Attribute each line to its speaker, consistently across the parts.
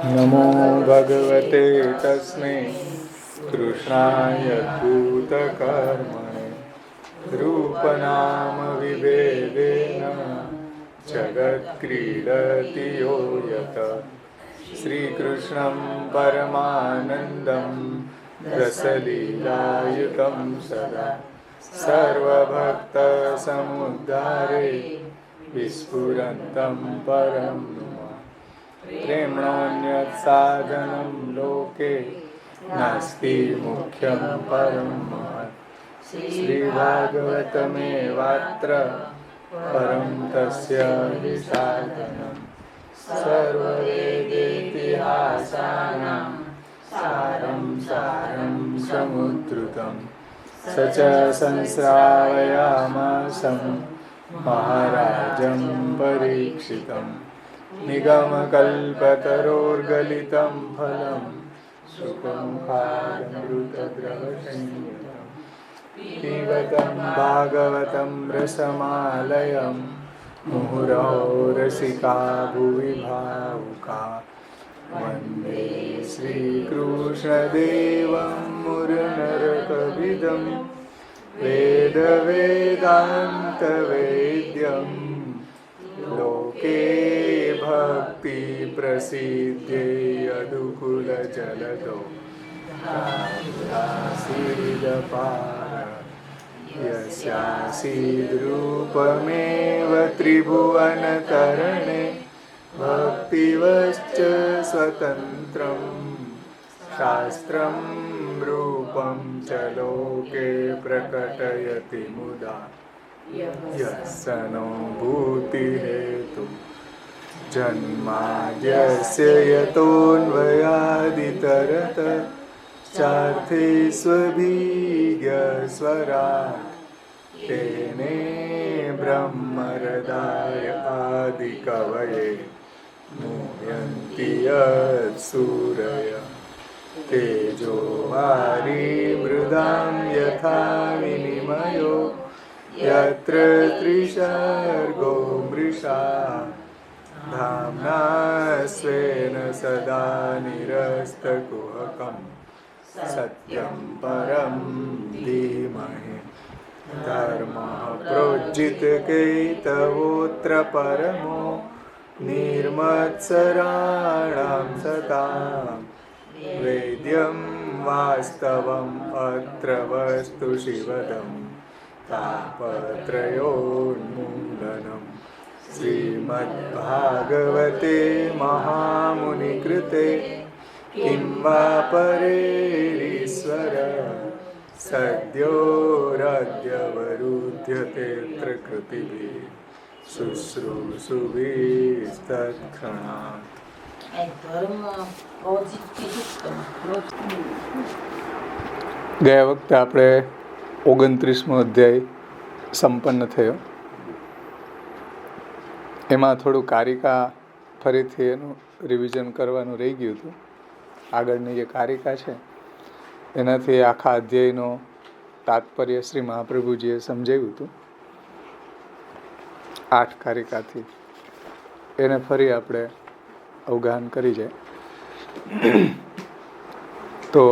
Speaker 1: नमो भगवते तस्मै कृष्णाय भूतकर्मणे रूपनाम विभेदेन जगत्क्रीडति यो यत् श्रीकृष्णं परमानन्दं रसलीलायुतं सदा सर्वभक्तसमुद्धारे विस्फुरन्तं परं प्रेम्णोऽन्यत् साधनं लोके नास्ति मुख्यं परं श्रीभागवतमेवात्र परं तस्य हि साधनं सर्ववेदेतिहासानां सारं सारं समुद्धृतं स च संश्रावयामासं महाराजं परीक्षितम् निगमकल्पतरोर्गलितं फलं सुखमुखादमृतद्रवसंयुतं पिबतं भागवतं रसमालयं मुहुरहो रसिका भुवि भावुका वन्दे श्रीकृष्णदेवं मुरनरकविदं वेदवेदान्तवेद्यम् लोके भक्ति प्रसिद्धे यदुकुलजलदो दासीदपार यस्यासीद्रूपमेव त्रिभुवनतरणे भक्तिवश्च स्वतन्त्रं शास्त्रं रूपं च लोके प्रकटयति मुदा यस्नो भूतिहेतु जन्माद्यस्य यतोऽन्वयादितरत चार्थे स्वभिज्ञस्वराट् तेने ब्रह्महृदाय आदिकवये मुह्यन्ति यत्सूरय तेजो वारिमृदां यथा विनिमयो यत्र त्रिसर्गो मृषा धाम्ना स्वेन सदा निरस्तकुहकं सत्यं परं धीमहि धर्मः प्रोज्झितकेतवोऽत्र परमो निर्मत्सराणां सतां वेद्यं वास्तवम् अत्र वस्तु शिवदम् तापत्रयोन्मूलनं श्रीमद्भागवते महामुनिकृते किं वा परेरीश्वर सद्यो रद्यवरुध्यतेऽत्र कृतिभिः शुश्रूषुभिस्तत्क्षणात्। ગયા વખતે આપણે 29મો અધ્યાય સંપન્ન થયો. એમાં થોડું કારિકા ફરીથી એનું રિવિઝન કરવાનું રહી ગયું હતું. આગળની જે કારિકા છે એનાથી આખા અધ્યાયનો તાત્પર્ય શ્રી મહાપ્રભુજીએ સમજાવ્યું હતું 8 કારિકાથી. એને ફરી આપણે અવગાહન કરી જાય તો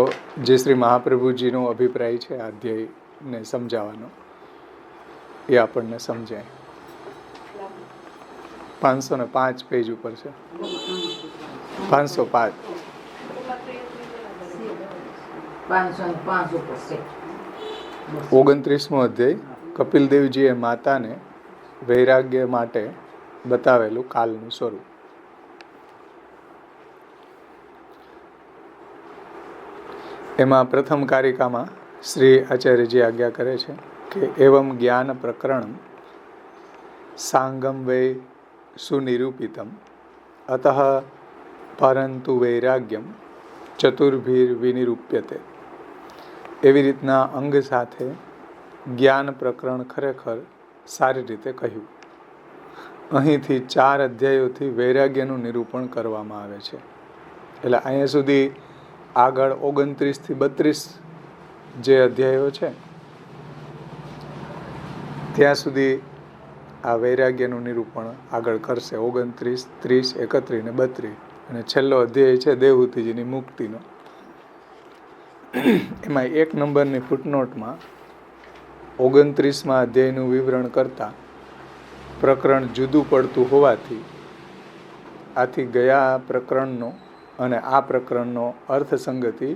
Speaker 1: જે શ્રી મહાપ્રભુજીનો અભિપ્રાય છે આ અધ્યાયને સમજાવવાનો એ આપણને સમજાય. 505 પેજ ઉપર છે. 505 29મો અધ્યાય કપિલદેવજીએ માતાને વૈરાગ્ય માટે બતાવેલું કાલનું સ્વરૂપ. એમાં પ્રથમ કારિકામાં શ્રી આચાર્યજી આજ્ઞા કરે છે કે એવમ જ્ઞાન પ્રકરણ સાંગમ વૈ સુનિરૂપિતમ અતઃ પરંતુ વૈરાગ્યમ ચતુર્ભીર વિનિરૂપ્યતે. એવી રીતના અંગ સાથે જ્ઞાન પ્રકરણ ખરેખર સારી રીતે કહ્યું. અહીંથી 4 અધ્યાયોથી વૈરાગ્યનું નિરૂપણ કરવામાં આવે છે. એટલે અહીંયા સુધી આગળ 29 થી 32 જે અધ્યાયો છે ત્યાં સુધી આ વૈરાગ્યનું નિરૂપણ આગળ કરશે. 29, 30, 31 ને 32 અને છેલ્લો અધ્યાય છે દેવહૂતિજીની મુક્તિનો. એમાં 1 નંબરની ફૂટનોટમાં 29મા અધ્યાયનું વિવરણ કરતા પ્રકરણ જુદું પડતું હોવાથી આથી ગયા પ્રકરણનો અને આ પ્રકરણનો અર્થસંગતિ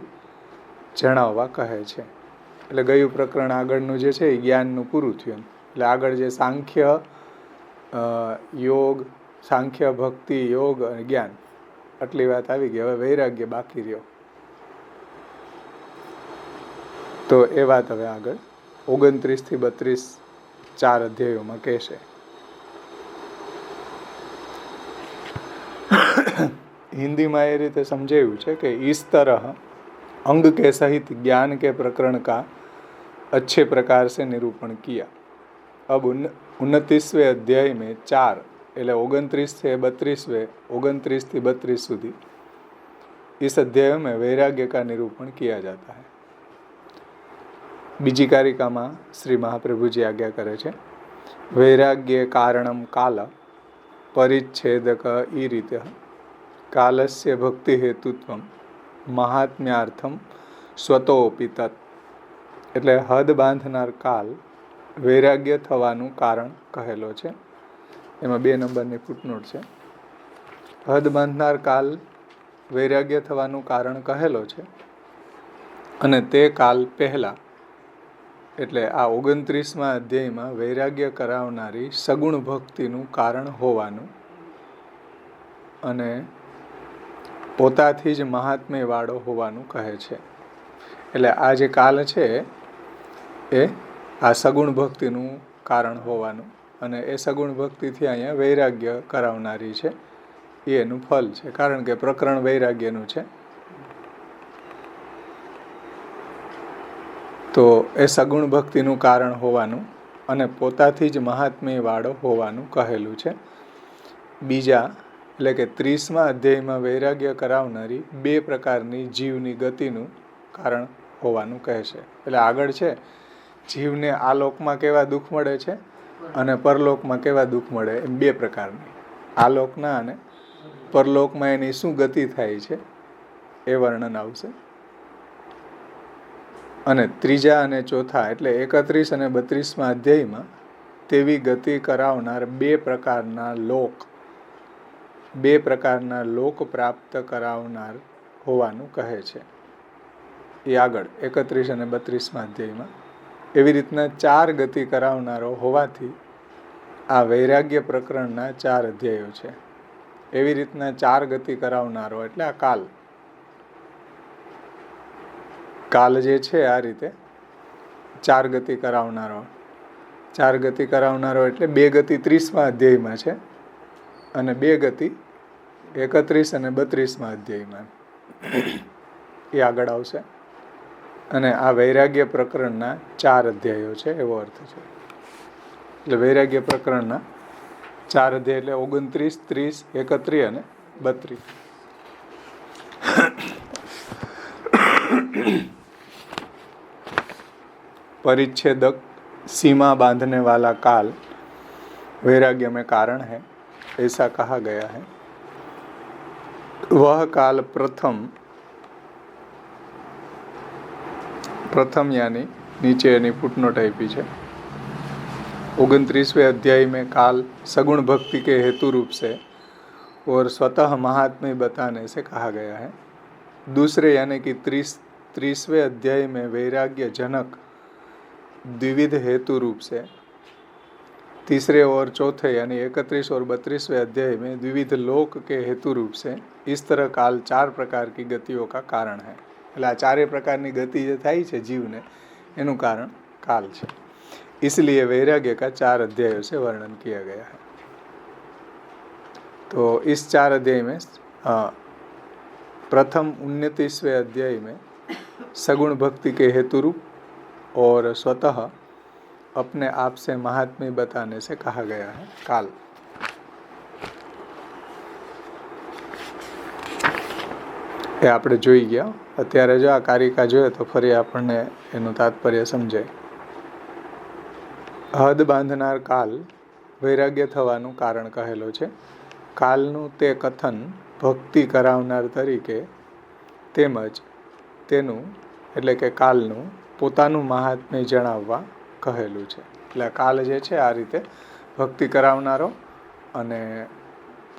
Speaker 1: જણાવવા કહે છે. એટલે ગયું પ્રકરણ આગળનું જે છે એ જ્ઞાનનું પૂરું થયું. એટલે આગળ જે સાંખ્ય યોગ, સાંખ્ય ભક્તિ યોગ અને જ્ઞાન આટલી વાત આવી ગઈ. હવે વૈરાગ્ય બાકી રહ્યો. તો એ વાત હવે આગળ 29 થી 32 4 અધ્યાયોમાં કહેશે. हिंदी में ये रीते समझायु है कि इस तरह अंग के सहित ज्ञान के प्रकरण का अच्छे प्रकार से निरूपण किया. अब 29वें अध्याय में 4 એટલે 29 से 32 સુધી इस अध्याय में वैराग्य का निरूपण किया जाता है. बीजी कारिका में श्री महाप्रभु जी आज्ञा करे छे वैराग्य कारणम काल परिच्छेदक ई रीते कालस्य भक्ति हेतुत्वम महात्म्यार्थम स्वतोपि तत्. એટલે હદ બાંધનાર કાલ વૈરાગ્ય થવાનું કારણ કહેલો છે. એમાં 2 નંબરની ફૂટનોટ છે. હદ બાંધનાર કાલ વૈરાગ્ય થવાનું કારણ કહેલો છે અને તે કાલ પહેલા એટલે આ 29મા અધ્યાયમાં વૈરાગ્ય કરાવનારી સગુણ ભક્તિનું કારણ હોવાનું અને પોતાથી જ મહાત્મ્ય વાળો હોવાનું કહે છે. એટલે આ જે કાલ છે એ આ સગુણ ભક્તિનું કારણ હોવાનું અને એ સગુણ ભક્તિથી અહીંયા વૈરાગ્ય કરાવનારી છે એ એનું ફલ છે. કારણ કે પ્રકરણ વૈરાગ્યનું છે તો એ સગુણ ભક્તિનું કારણ હોવાનું અને પોતાથી જ મહાત્મ્ય વાળો હોવાનું કહેલું છે. બીજા એટલે કે 30મા અધ્યાયમાં વૈરાગ્ય કરાવનારી 2 પ્રકારની જીવની ગતિનું કારણ હોવાનું કહે છે. એટલે આગળ છે જીવને આ લોકમાં કેવા દુઃખ મળે છે અને પરલોકમાં કેવા દુઃખ મળે એમ 2 પ્રકારની. આ લોકના અને પરલોકમાં એની શું ગતિ થાય છે એ વર્ણન આવશે. અને ત્રીજા અને ચોથા એટલે 31 અને 32મા અધ્યાયમાં તેવી ગતિ કરાવનાર 2 પ્રકારના લોક પ્રાપ્ત કરાવનાર હોવાનું કહે છે. એ આગળ 31 અને 32મા અધ્યાયમાં એવી રીતના 4 ગતિ કરાવનારો હોવાથી આ વૈરાગ્ય પ્રકરણના 4 અધ્યાયો છે. એવી રીતના 4 ગતિ કરાવનારો એટલે આ કાલ જે છે આ રીતે 4 ગતિ કરાવનારો એટલે 2 ગતિ 30મા અધ્યાયમાં છે અને 2 ગતિ 31 અને 32મા અધ્યાયમાં એ આગળ આવશે. અને આ વૈરાગ્ય પ્રકરણના 4 અધ્યાયો છે એવો અર્થ છે. એટલે વૈરાગ્ય પ્રકરણના 4 અધ્યાય એટલે 29, 30, 31 અને 32. परिच्छेदक सीमा बांधने वाला काल वैराग्य में कारण है ऐसा कहा गया है. वह काल प्रथम यानी नीचे यानी फुटनोट आपी है 29वें अध्याय में काल सगुण भक्ति के हेतु रूप से और स्वतः महात्म्य बताने से कहा गया है. दूसरे यानी कि 30वें अध्याय में वैराग्य जनक द्विविध हेतु रूप से, तीसरे और चौथे यानी 31 और 32वें अध्याय में द्विविध लोक के हेतु रूप से इस तरह काल 4 प्रकार की गतियों का कारण है. એટલે આ 4 પ્રકારની ગતિ જે થાય છે જીવને એનું કારણ કાલ છે. इसलिए वैराग्य का 4 अध्यायों से वर्णन किया गया है. तो इस 4 अध्याय में प्रथम 29वें अध्याय में सगुण भक्ति के हेतु रूप और स्वतः अपने आप से महात्म्य बताने से कहा गया है काल. એ આપણે જોઈ ગયા. અત્યારે જો આ કારિકા જોઈએ તો ફરી આપણને એનું તાત્પર્ય સમજાય. હદ બાંધનાર કાલ વૈરાગ્ય થવાનું કારણ કહેલો છે. કાલનું તે કથન ભક્તિ કરાવનાર તરીકે તેમજ તેનું એટલે કે કાલનું પોતાનું મહાત્મ્ય જણાવવા કહેલું છે. એટલે કાલ જે છે આ રીતે ભક્તિ કરાવનારો અને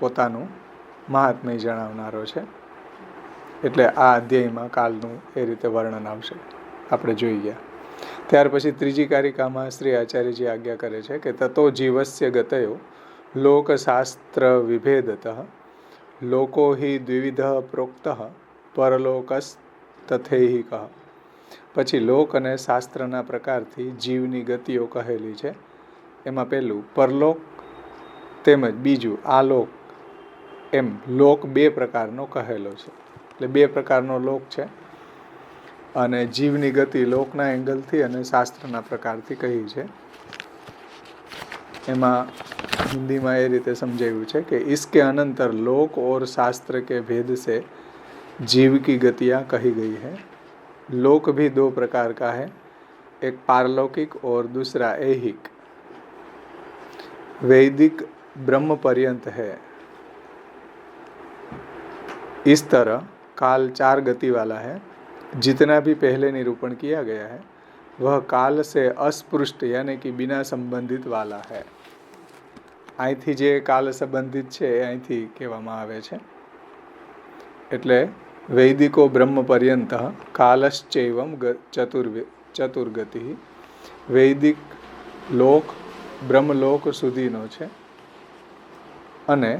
Speaker 1: પોતાનું મહાત્મ્ય જણાવનારો છે. એટલે આ અધ્યાયમાં કાલનું એ રીતે વર્ણન આવશે, આપણે જોઈ ગયા. ત્યાર પછી ત્રીજી કારિકામાં શ્રી આચાર્યજી આજ્ઞા કરે છે કે તતો જીવસ્ય ગતયો લોકશાસ્ત્ર વિભેદતઃ લોકો હિ દ્વિવિધ પ્રોક્ત પરલોકસ તથૈહિક. પછી લોક અને શાસ્ત્રના પ્રકારથી જીવની ગતિઓ કહેલી છે. એમાં પહેલું પરલોક તેમજ બીજું આલોક, એમ લોક બે પ્રકારનો કહેલો છે. એટલે બે પ્રકારનો લોક છે અને જીવની ગતિ લોકના એંગલથી અને શાસ્ત્રના પ્રકારથી કહી છે. એમાં હિન્દીમાં એ રીતે સમજાવ્યું છે કે इसके अनंतर लोक और शास्त्र के भेद से जीव की गतियाँ कही गई है. लोक भी दो प्रकार का है, एक पारलौकिक और दूसरा ऐहिक. वैदिक ब्रह्म पर्यंत है. इस तरह काल चार गति वाला है. जितना भी पहले निरूपण किया गया है वह काल से अस्पृष्ट यानी कि बिना संबंधित वाला है. અહીંથી જે કાલ સંબંધિત છે એ અહીંથી કહેવામાં આવે છે. એટલે વૈદિકો બ્રહ્મ પર્યંત કાલશ્ચૈવમ ચતુર્ગતિ. વૈદિક લોક બ્રહ્મલોક સુધીનો છે અને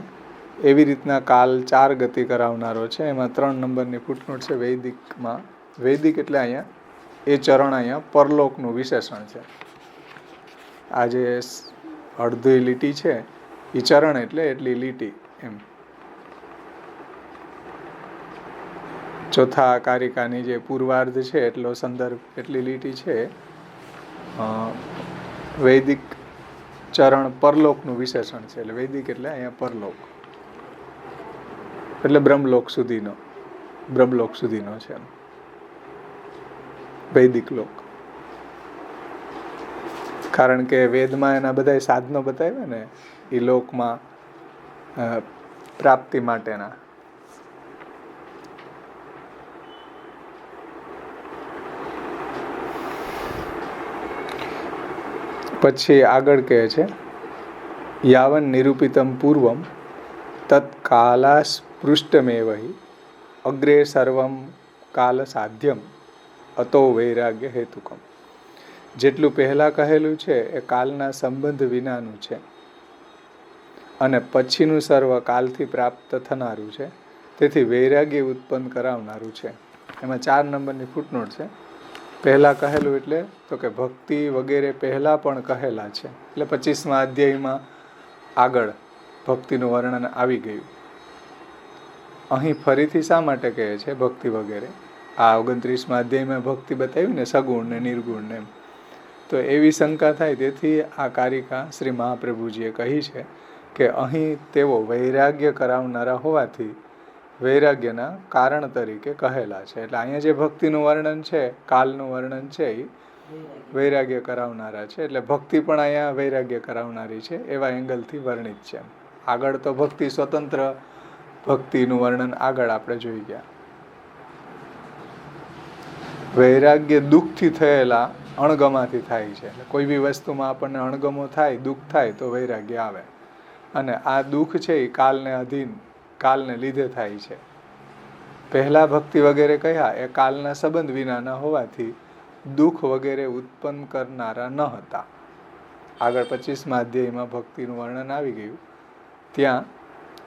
Speaker 1: એવી રીતના કાલ ચાર ગતિ કરાવનારો છે. એમાં 3 નંબરની ફૂટનોટ છે વૈદિકમાં. વૈદિક એટલે અહીંયા એ ચરણ અહીંયા પરલોકનું વિશેષણ છે. આ જે અડધી લીટી છે એ ચરણ એટલે એટલી લીટી એમ. ચોથા કારિકાની જે પૂર્વાર્ધ છે એટલો સંદર્ભ એટલી લીટી છે. વૈદિક ચરણ પરલોકનું વિશેષણ છે. એટલે વૈદિક એટલે અહીંયા પરલોક એટલે બ્રહ્મલોક સુધીનો છે વૈદિક લોક. કારણ કે વેદમાં એના બધા સાધનો બતાવ્યા ને એ લોકમાં પ્રાપ્તિ માટેના. પછી આગળ કહે છે યાવન નિરૂપિતમ પૂર્વમ તત્કાલાસ્પૃષ્ટમેવ હિ અગ્રે સર્વમ કાલ સાધ્યમ અતો વૈરાગ્ય હેતુકમ. જેટલું પહેલાં કહેલું છે એ કાલના સંબંધ વિનાનું છે અને પછીનું સર્વ કાલથી પ્રાપ્ત થનારું છે. તેથી વૈરાગ્ય ઉત્પન્ન કરાવનારું છે. એમાં 4 નંબરની ફૂટનોટ છે. પહેલાં કહેલું એટલે તો કે ભક્તિ વગેરે પહેલાં પણ કહેલા છે. એટલે 25મા અધ્યાયમાં આગળ ભક્તિનું વર્ણન આવી ગયું. અહીં ફરીથી શા માટે કહે છે ભક્તિ વગેરે? આ 29મા અધ્યાયમાં ભક્તિ બતાવી ને સગુણ ને નિર્ગુણ ને એમ. તો એવી શંકા થાય તેથી આ કારિકા શ્રી મહાપ્રભુજીએ કહી છે કે અહીં તેઓ વૈરાગ્ય કરાવનારા હોવાથી વૈરાગ્યના કારણ તરીકે કહેલા છે. એટલે અહીંયા જે ભક્તિનું વર્ણન છે, કાલનું વર્ણન છે એ વૈરાગ્ય કરાવનારા છે. એટલે ભક્તિ પણ અહીંયા વૈરાગ્ય કરાવનારી છે એવા એંગલથી વર્ણિત છે. આગળ તો ભક્તિ સ્વતંત્ર ભક્તિનું વર્ણન આગળ આપણે જોઈ ગયા. વૈરાગ્ય દુઃખથી થયેલા અણગમાથી થાય છે. એટલે કોઈ બી વસ્તુમાં આપણને અણગમો થાય, દુઃખ થાય તો વૈરાગ્ય આવે. અને આ દુઃખ છે એ કાલને અધીન, કાલને લીધે થાય છે. પહેલા ભક્તિ વગેરે કહ્યા એ કાલના સંબંધ વિનાના હોવાથી દુઃખ વગેરે ઉત્પન્ન કરનારા ન હતા. આગળ 25મા અધ્યાયમાં ભક્તિનું વર્ણન આવી ગયું. ત્યાં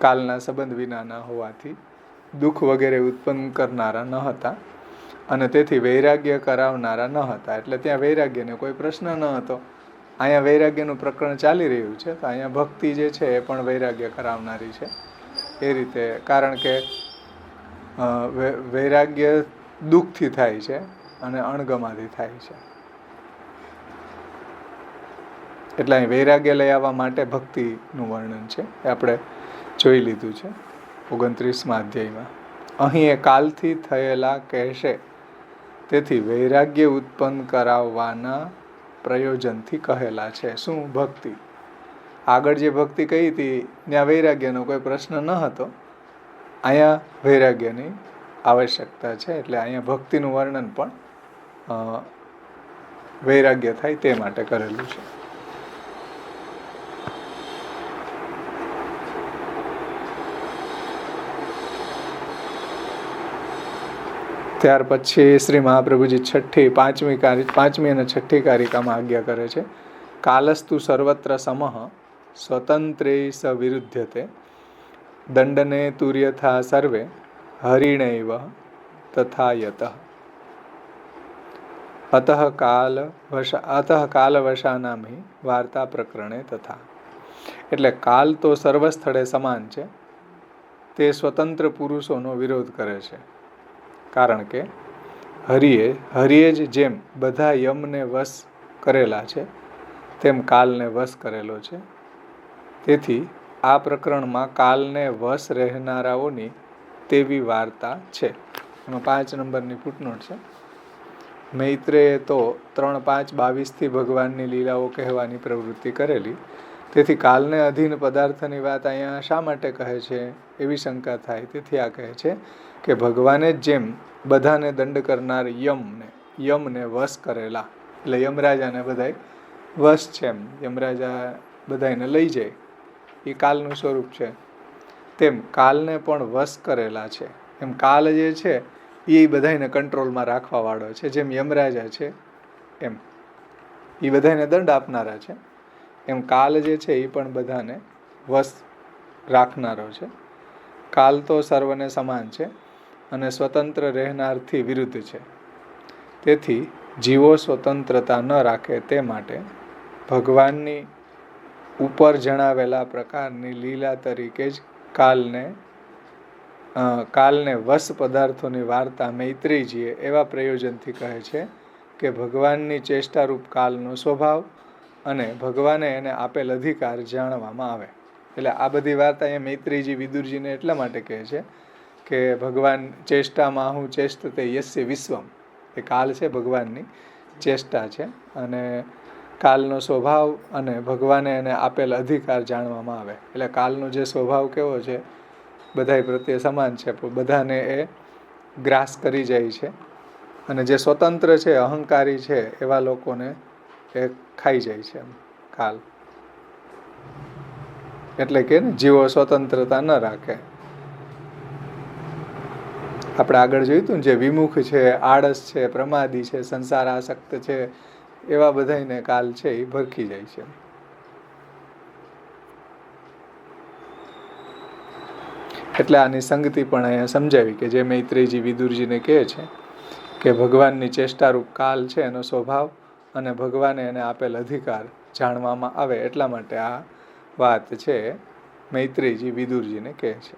Speaker 1: કાલના સંબંધ વિનાના હોવાથી દુઃખ વગેરે ઉત્પન્ન કરનારા ન હતા અને તેથી વૈરાગ્ય કરાવનારા ન હતા. એટલે ત્યાં વૈરાગ્યને કોઈ પ્રશ્ન ન હતો. અહીંયા વૈરાગ્યનું પ્રકરણ ચાલી રહ્યું છે તો અહીંયા ભક્તિ જે છે એ પણ વૈરાગ્ય કરાવનારી છે એ રીતે. કારણ કે વૈરાગ્ય દુઃખથી થાય છે અને અણગમાથી થાય છે. એટલે અહીં વૈરાગ્ય લઈ આવવા માટે ભક્તિનું વર્ણન છે એ આપણે જોઈ લીધું છે 29મા અધ્યાયમાં. અહીં એ કાલથી થયેલા કહેશે તેથી વૈરાગ્ય ઉત્પન્ન કરાવવાના પ્રયોજનથી કહેલા છે. શું? ભક્તિ. આગળ જે ભક્તિ કહી હતી ત્યાં વૈરાગ્યનો કોઈ પ્રશ્ન ન હતો અહીંયા વૈરાગ્યની આવશ્યકતા છે, એટલે અહીંયા ભક્તિનું વર્ણન પણ વૈરાગ્ય થાય તે માટે કરેલું છે. ત્યાર પછી શ્રી મહાપ્રભુજી પાંચમી અને છઠ્ઠી કારિકામાં આજ્ઞા કરે છે. કાલસ્તુ સર્વત્ર સમઃ સ્વતંત્રે સ વિરુદ્ધતે દંડને તુર્યથા સર્વે હરિણૈવ તથા યતઃ અતઃ કાલવશાનામિ વાર્તા પ્રકરણે તથા. એટલે કાલ તો સર્વ સ્થળે સમાન છે, તે સ્વતંત્ર પુરુષોનો વિરોધ કરે છે. કારણ કે હરિએ જ જેમ બધા યમને વશ કરેલા છે તેમ કાલને વશ કરેલો છે. તેથી આ પ્રકરણમાં કાલને વશ રહેનારાઓની તેવી વાર્તા છે. એમાં 5 નંબરની ફૂટનોટ છે. મૈત્રેયે તો 3:5-22 ભગવાનની લીલાઓ કહેવાની પ્રવૃત્તિ કરેલી. તેથી કાલને અધીન પદાર્થની વાત અહીંયા શા માટે કહે છે એવી શંકા થાય. તેથી આ કહે છે કે ભગવાને જેમ બધાને દંડ કરનાર યમને વશ કરેલા, એટલે યમરાજાને બધાય વશ છે, એમ યમરાજા બધાને લઈ જાય એ કાલનું સ્વરૂપ છે, તેમ કાલને પણ વશ કરેલા છે. એમ કાલ જે છે એ બધાને કંટ્રોલમાં રાખવા વાળો છે. જેમ યમરાજા છે એમ એ બધાને દંડ આપનારા છે, એમ કાલ જે છે એ પણ બધાને વશ રાખનારો છે. કાલ તો સર્વને સમાન છે અને સ્વતંત્ર રહેનારથી વિરુદ્ધ છે. તેથી જીવો સ્વતંત્રતા ન રાખે તે માટે ભગવાનની ઉપર જણાવેલા પ્રકારની લીલા તરીકે જ કાલને વશ પદાર્થોની વાર્તા મૈત્રેયજીએ એવા પ્રયોજનથી કહે છે કે ભગવાનની ચેષ્ટારૂપ કાલનો સ્વભાવ અને ભગવાને એને આપેલ અધિકાર જાણવામાં આવે. એટલે આ બધી વાર્તા એ મૈત્રેયજી વિદુરજીને એટલા માટે કહે છે કે ભગવાન ચેષ્ટામાં હું ચેષ્ટતે યસ્ય વિશ્વમ, એ કાલ છે ભગવાનની ચેષ્ટા છે, અને કાલનો સ્વભાવ અને ભગવાને એને આપેલ અધિકાર જાણવામાં આવે. એટલે કાલનો જે સ્વભાવ કેવો છે, બધાય પ્રત્યે સમાન છે, પણ બધાને એ ગ્રાસ કરી જાય છે, અને જે સ્વતંત્ર છે, અહંકારી છે, એવા લોકોને એ ખાઈ જાય છે કાલ. એટલે કે જીવો સ્વતંત્રતા ન રાખે. આપણે આગળ જોયું હતું જે વિમુખ છે, આળસ છે, પ્રમાદી છે, સંસાર આસક્ત છે, એવા બધાને કાલ છે એ ભરખી જાય છે. એટલે આની સંગતિ પણ અહીંયા સમજાવી કે જે મૈત્રેયજી વિદુરજીને કહે છે કે ભગવાનની ચેષ્ટારૂપ કાલ છે એનો સ્વભાવ અને ભગવાને એને આપેલ અધિકાર જાણવામાં આવે, એટલા માટે આ વાત છે મૈત્રેયજી વિદુરજીને કહે છે.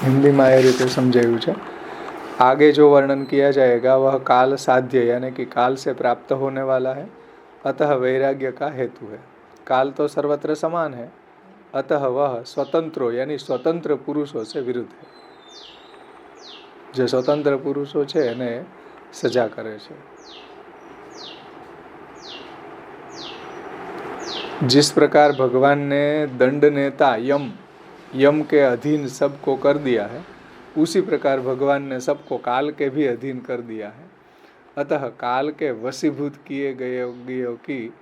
Speaker 1: हिंदी में ये रीते समझायु है. आगे जो वर्णन किया जाएगा वह काल साध्य यानी कि काल से प्राप्त होने वाला है, अतः वैराग्य का हेतु है. काल तो सर्वत्र समान है, अतः वह स्वतंत्रो यानी स्वतंत्र पुरुषों से विरुद्ध है. जो स्वतंत्र पुरुषों છે એને સજા કરે છે. जिस प्रकार भगवान ने दंड नेता यम के अधीन सबको कर दिया है, उसी प्रकार भगवान ने सबको काल के भी अधीन कर दिया है. अतः काल के वशीभूत किए गए की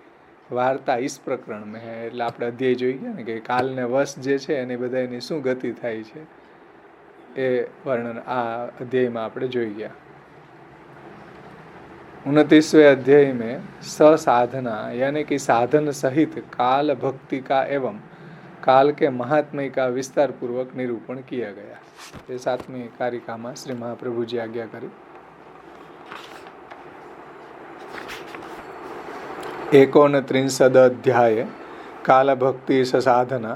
Speaker 1: वार्ता इस प्रकरण में है. એટલે આપણે અધ્યાય જોઈ ગયા ને કે કાલને વશ જે છે એની બધાની શું ગતિ થાય છે એ વર્ણન આ અધ્યાયમાં આપણે જોઈ ગયા. 29वें अध्याय में ससाधना यानी कि साधन सहित काल भक्ति का एवं काल के महात्म्य का विस्तार पूर्वक निरूपण किया गया. ये 7મી कारिका में श्री महाप्रभु जी आज्ञा करी. 39 अध्याय काल भक्ति ससाधना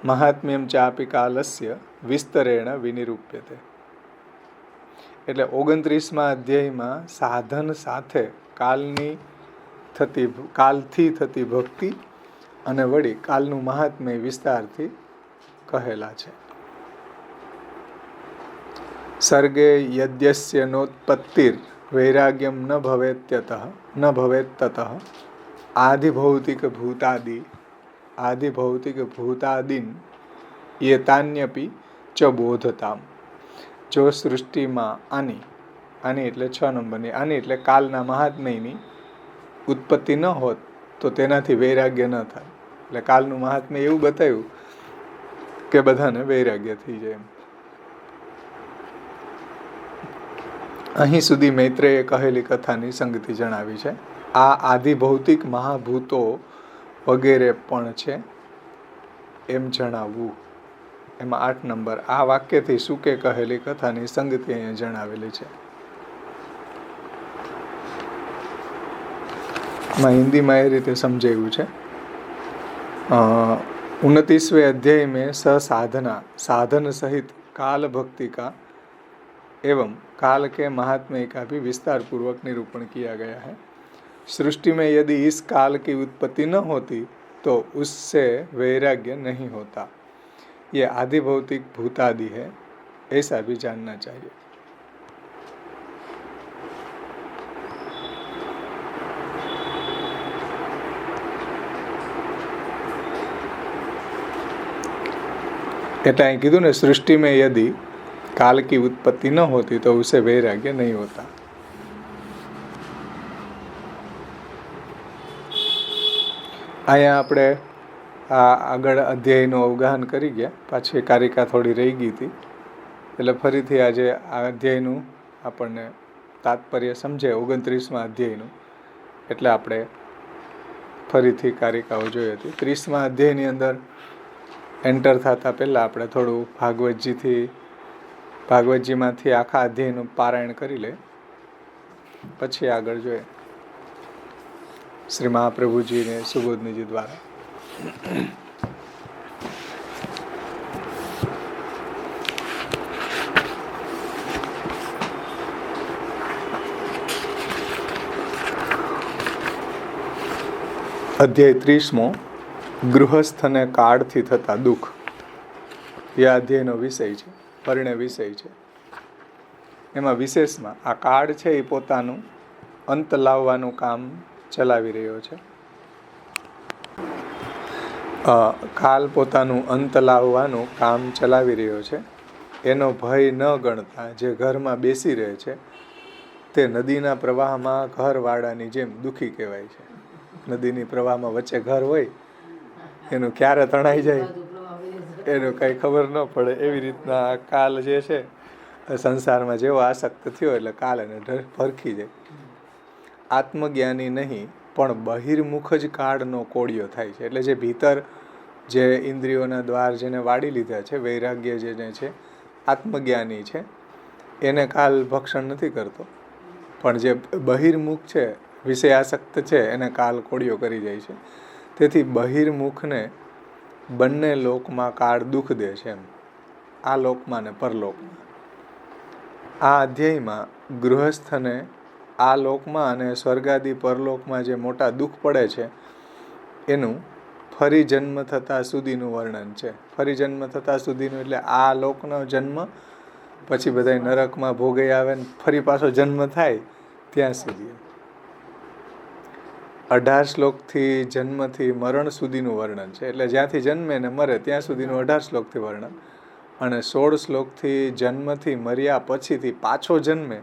Speaker 1: महात्म्यम चापि कालस्य विस्तरेण विनिरूप्यते. એટલે 29મા અધ્યાયમાં સાધન સાથે કાલથી થતી ભક્તિ અને વળી કાલનું મહાત્મ્ય વિસ્તારથી કહેલા છે. સર્ગે યદ્યસ્ય નોત્પત્તિર વૈરાગ્યમ ન ભવેત તતઃ આધિભૌતિક ભૂતાદિ આદિભૌતિક ભૂતાદિન એતાન્યપી ચ બોધતામ. જો સૃષ્ટિમાં આની એટલે 6 નંબરની, આની એટલે કાલના મહાત્મ્યની ઉત્પત્તિ ન હોત તો તેનાથી વૈરાગ્ય ન થાય. એટલે કાલનું મહાત્મ્ય એવું બતાવ્યું કે બધાને વૈરાગ્ય થઈ જાય એમ. અહીં સુધી મૈત્રેયે કહેલી કથાની સંગતિ જણાવી છે. આ આદિભૌતિક મહાભૂતો વગેરે પણ છે એમ જણાવવું. એમાં 8 નંબર આ વાક્યથી સુકે કહેલી કથાની સંગતિ અહીંયા જણાવેલી છે. હિન્દીમાં એ રીતે સમજાવ્યું છે. 29वें अध्याय में साधना साधन सहित काल भक्ति का एवं काल के महात्म्य का भी विस्तार पूर्वक निरूपण किया गया है. सृष्टि में यदि इस काल की उत्पत्ति न होती तो उससे वैराग्य नहीं होता. ये आदि भौतिक भूतादि है, ऐसा भी जानना चाहिए. એટલે અહીં કીધું ને, સૃષ્ટિ में यदि काल की उत्पत्ति न होती तो उसे वैराग्य नहीं होता. અહીંયા આપણે આ આગળ અધ્યાયનું અવગાહન કરી ગયા. પાછી કારિકા થોડી રહી ગઈ હતી, એટલે ફરીથી આજે આ અધ્યાયનું આપણને તાત્પર્ય સમજે 29મા અધ્યાયનું, એટલે આપણે ફરીથી કારિકાઓ જોઈ હતી. 30મા અધ્યાયની અંદર એન્ટર થતા પહેલાં આપણે થોડું ભાગવતજીમાંથી આખા અધ્યાયનું પારાયણ કરી લે, પછી આગળ જોઈએ શ્રી મહાપ્રભુજીને સુબોધનીજી દ્વારા. અધ્યાય 30મો ગૃહસ્થને કાળથી થતા દુઃખ. એ અધ્યાયનો વિષય છે, પરિણય વિષય છે. એમાં વિશેષમાં આ કાળ છે એ પોતાનું અંત લાવવાનું કામ ચલાવી રહ્યો છે. કાલ પોતાનું અંત લાવવાનું કામ ચલાવી રહ્યો છે. એનો ભય ન ગણતા જે ઘરમાં બેસી રહે છે તે નદીના પ્રવાહમાં ઘરવાળાની જેમ દુઃખી કહેવાય છે. નદીની પ્રવાહમાં વચ્ચે ઘર હોય, એનું ક્યારે તણાઈ જાય એનું કંઈ ખબર ન પડે. એવી રીતના કાલ જે છે સંસારમાં જેવો આસક્ત થયો એટલે કાલ એને ભરખી જાય. આત્મજ્ઞાની નહીં પણ બહિર્મુખ જ કાળનો કોળિયો થાય છે. એટલે જે ભીતર જે ઇન્દ્રિયોના દ્વાર જેને વાળી લીધા છે, વૈરાગ્ય જેને છે, આત્મજ્ઞાની છે, એને કાલ ભક્ષણ નથી કરતો. પણ જે બહિર્મુખ છે, વિષયાસક્ત છે, એને કાલ કોળિયો કરી જાય છે. તેથી બહિર્મુખને બંને લોકમાં કાળ દુઃખ દે છે એમ, આ લોકમાં ને પરલોકમાં. આ અધ્યાયમાં ગૃહસ્થને આ લોકમાં અને સ્વર્ગાદી પરલોકમાં જે મોટા દુઃખ પડે છે એનું ફરી જન્મ થતાં સુધીનું વર્ણન છે. ફરી જન્મ થતાં સુધીનું એટલે આ લોકનો જન્મ, પછી બધા નરકમાં ભોગે આવે ને ફરી પાછો જન્મ થાય ત્યાં સુધી. 18 શ્લોકથી જન્મથી મરણ સુધીનું વર્ણન છે. એટલે જ્યાંથી જન્મે ને મરે ત્યાં સુધીનું 18 શ્લોકથી વર્ણન, અને 16 શ્લોકથી જન્મથી મર્યા પછીથી પાછો જન્મે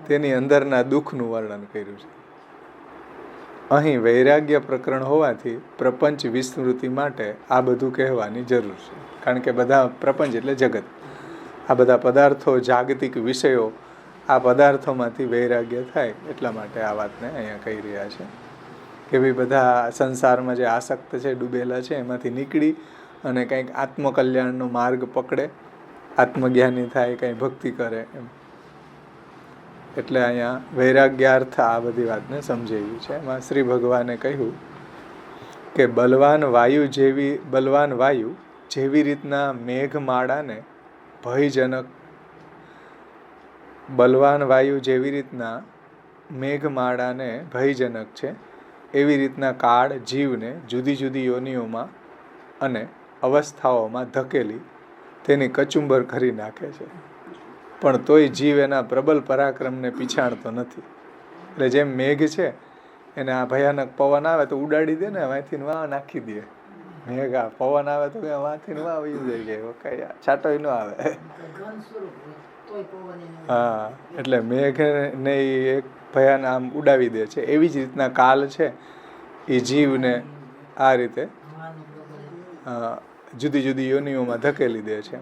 Speaker 1: તેની અંદરના દુઃખનું વર્ણન કર્યું છે. અહીં વૈરાગ્ય પ્રકરણ હોવાથી પ્રપંચ વિસ્મૃતિ માટે આ બધું કહેવાની જરૂર છે. કારણ કે બધા પ્રપંચ એટલે જગત, આ બધા પદાર્થો, જાગતિક વિષયો, આ પદાર્થોમાંથી વૈરાગ્ય થાય એટલા માટે આ વાતને અહીંયા કહી રહ્યા છે કે ભાઈ બધા સંસારમાં જે આસક્ત છે, ડૂબેલા છે, એમાંથી નીકળી અને કંઈક આત્મકલ્યાણનો માર્ગ પકડે, આત્મજ્ઞાની થાય, કંઈ ભક્તિ કરે એમ. એટલે અહીંયા વૈરાગ્યાર્થ આ બધી વાતને સમજાવી છે. એમાં શ્રી ભગવાને કહ્યું કે બલવાન વાયુ જેવી રીતના મેઘમાળાને ભયજનક, બલવાન વાયુ જેવી રીતના મેઘમાળાને ભયજનક છે, એવી રીતના કાળ જીવને જુદી જુદી યોનિઓમાં અને અવસ્થાઓમાં ધકેલી તેની કચુંબર કરી નાખે છે. પણ તોય જીવ એના પ્રબલ પરાક્રમને પીછાણતો નથી. એટલે જેમ મેઘ છે એને આ ભયાનક પવન આવે તો ઉડાડી દે ને, અહીંથી નાખી દે, મેઘ પવન આવે તો વાંથી નું આવી જાય કે કઈ છાંટો ન આવે. હા, એટલે મેઘ ને એક ભયાન આમ ઉડાવી દે છે. એવી જ રીતના કાલ છે એ જીવને આ રીતે જુદી જુદી યોનિઓમાં ધકેલી દે છે.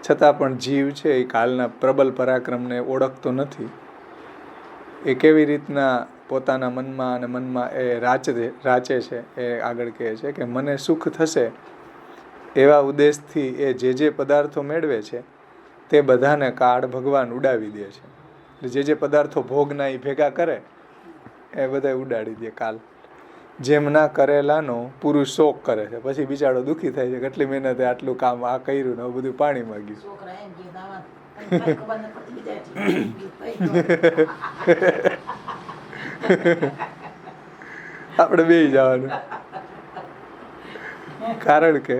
Speaker 1: છતાં પણ જીવ છે એ કાલના પ્રબલ પરાક્રમને ઓળખતો નથી. એ કેવી રીતના પોતાના મનમાં અને મનમાં એ રાચે છે એ આગળ કહે છે કે મને સુખ થશે એવા ઉદ્દેશથી એ જે પદાર્થો મેળવે છે તે બધાને કાળ ભગવાન ઉડાવી દે છે. જે પદાર્થો ભોગના એ ભેગા કરે એ બધા ઉડાડી દે કાલ. જેમ ના કરેલાનો પુરુષ શોક કરે છે, પછી બિચારો દુઃખી થાય છે, કેટલી મહેનતે આટલું કામ આ કર્યું ને બધું પાણીમાં ગયું. આપણે બે જવાનું. કારણ કે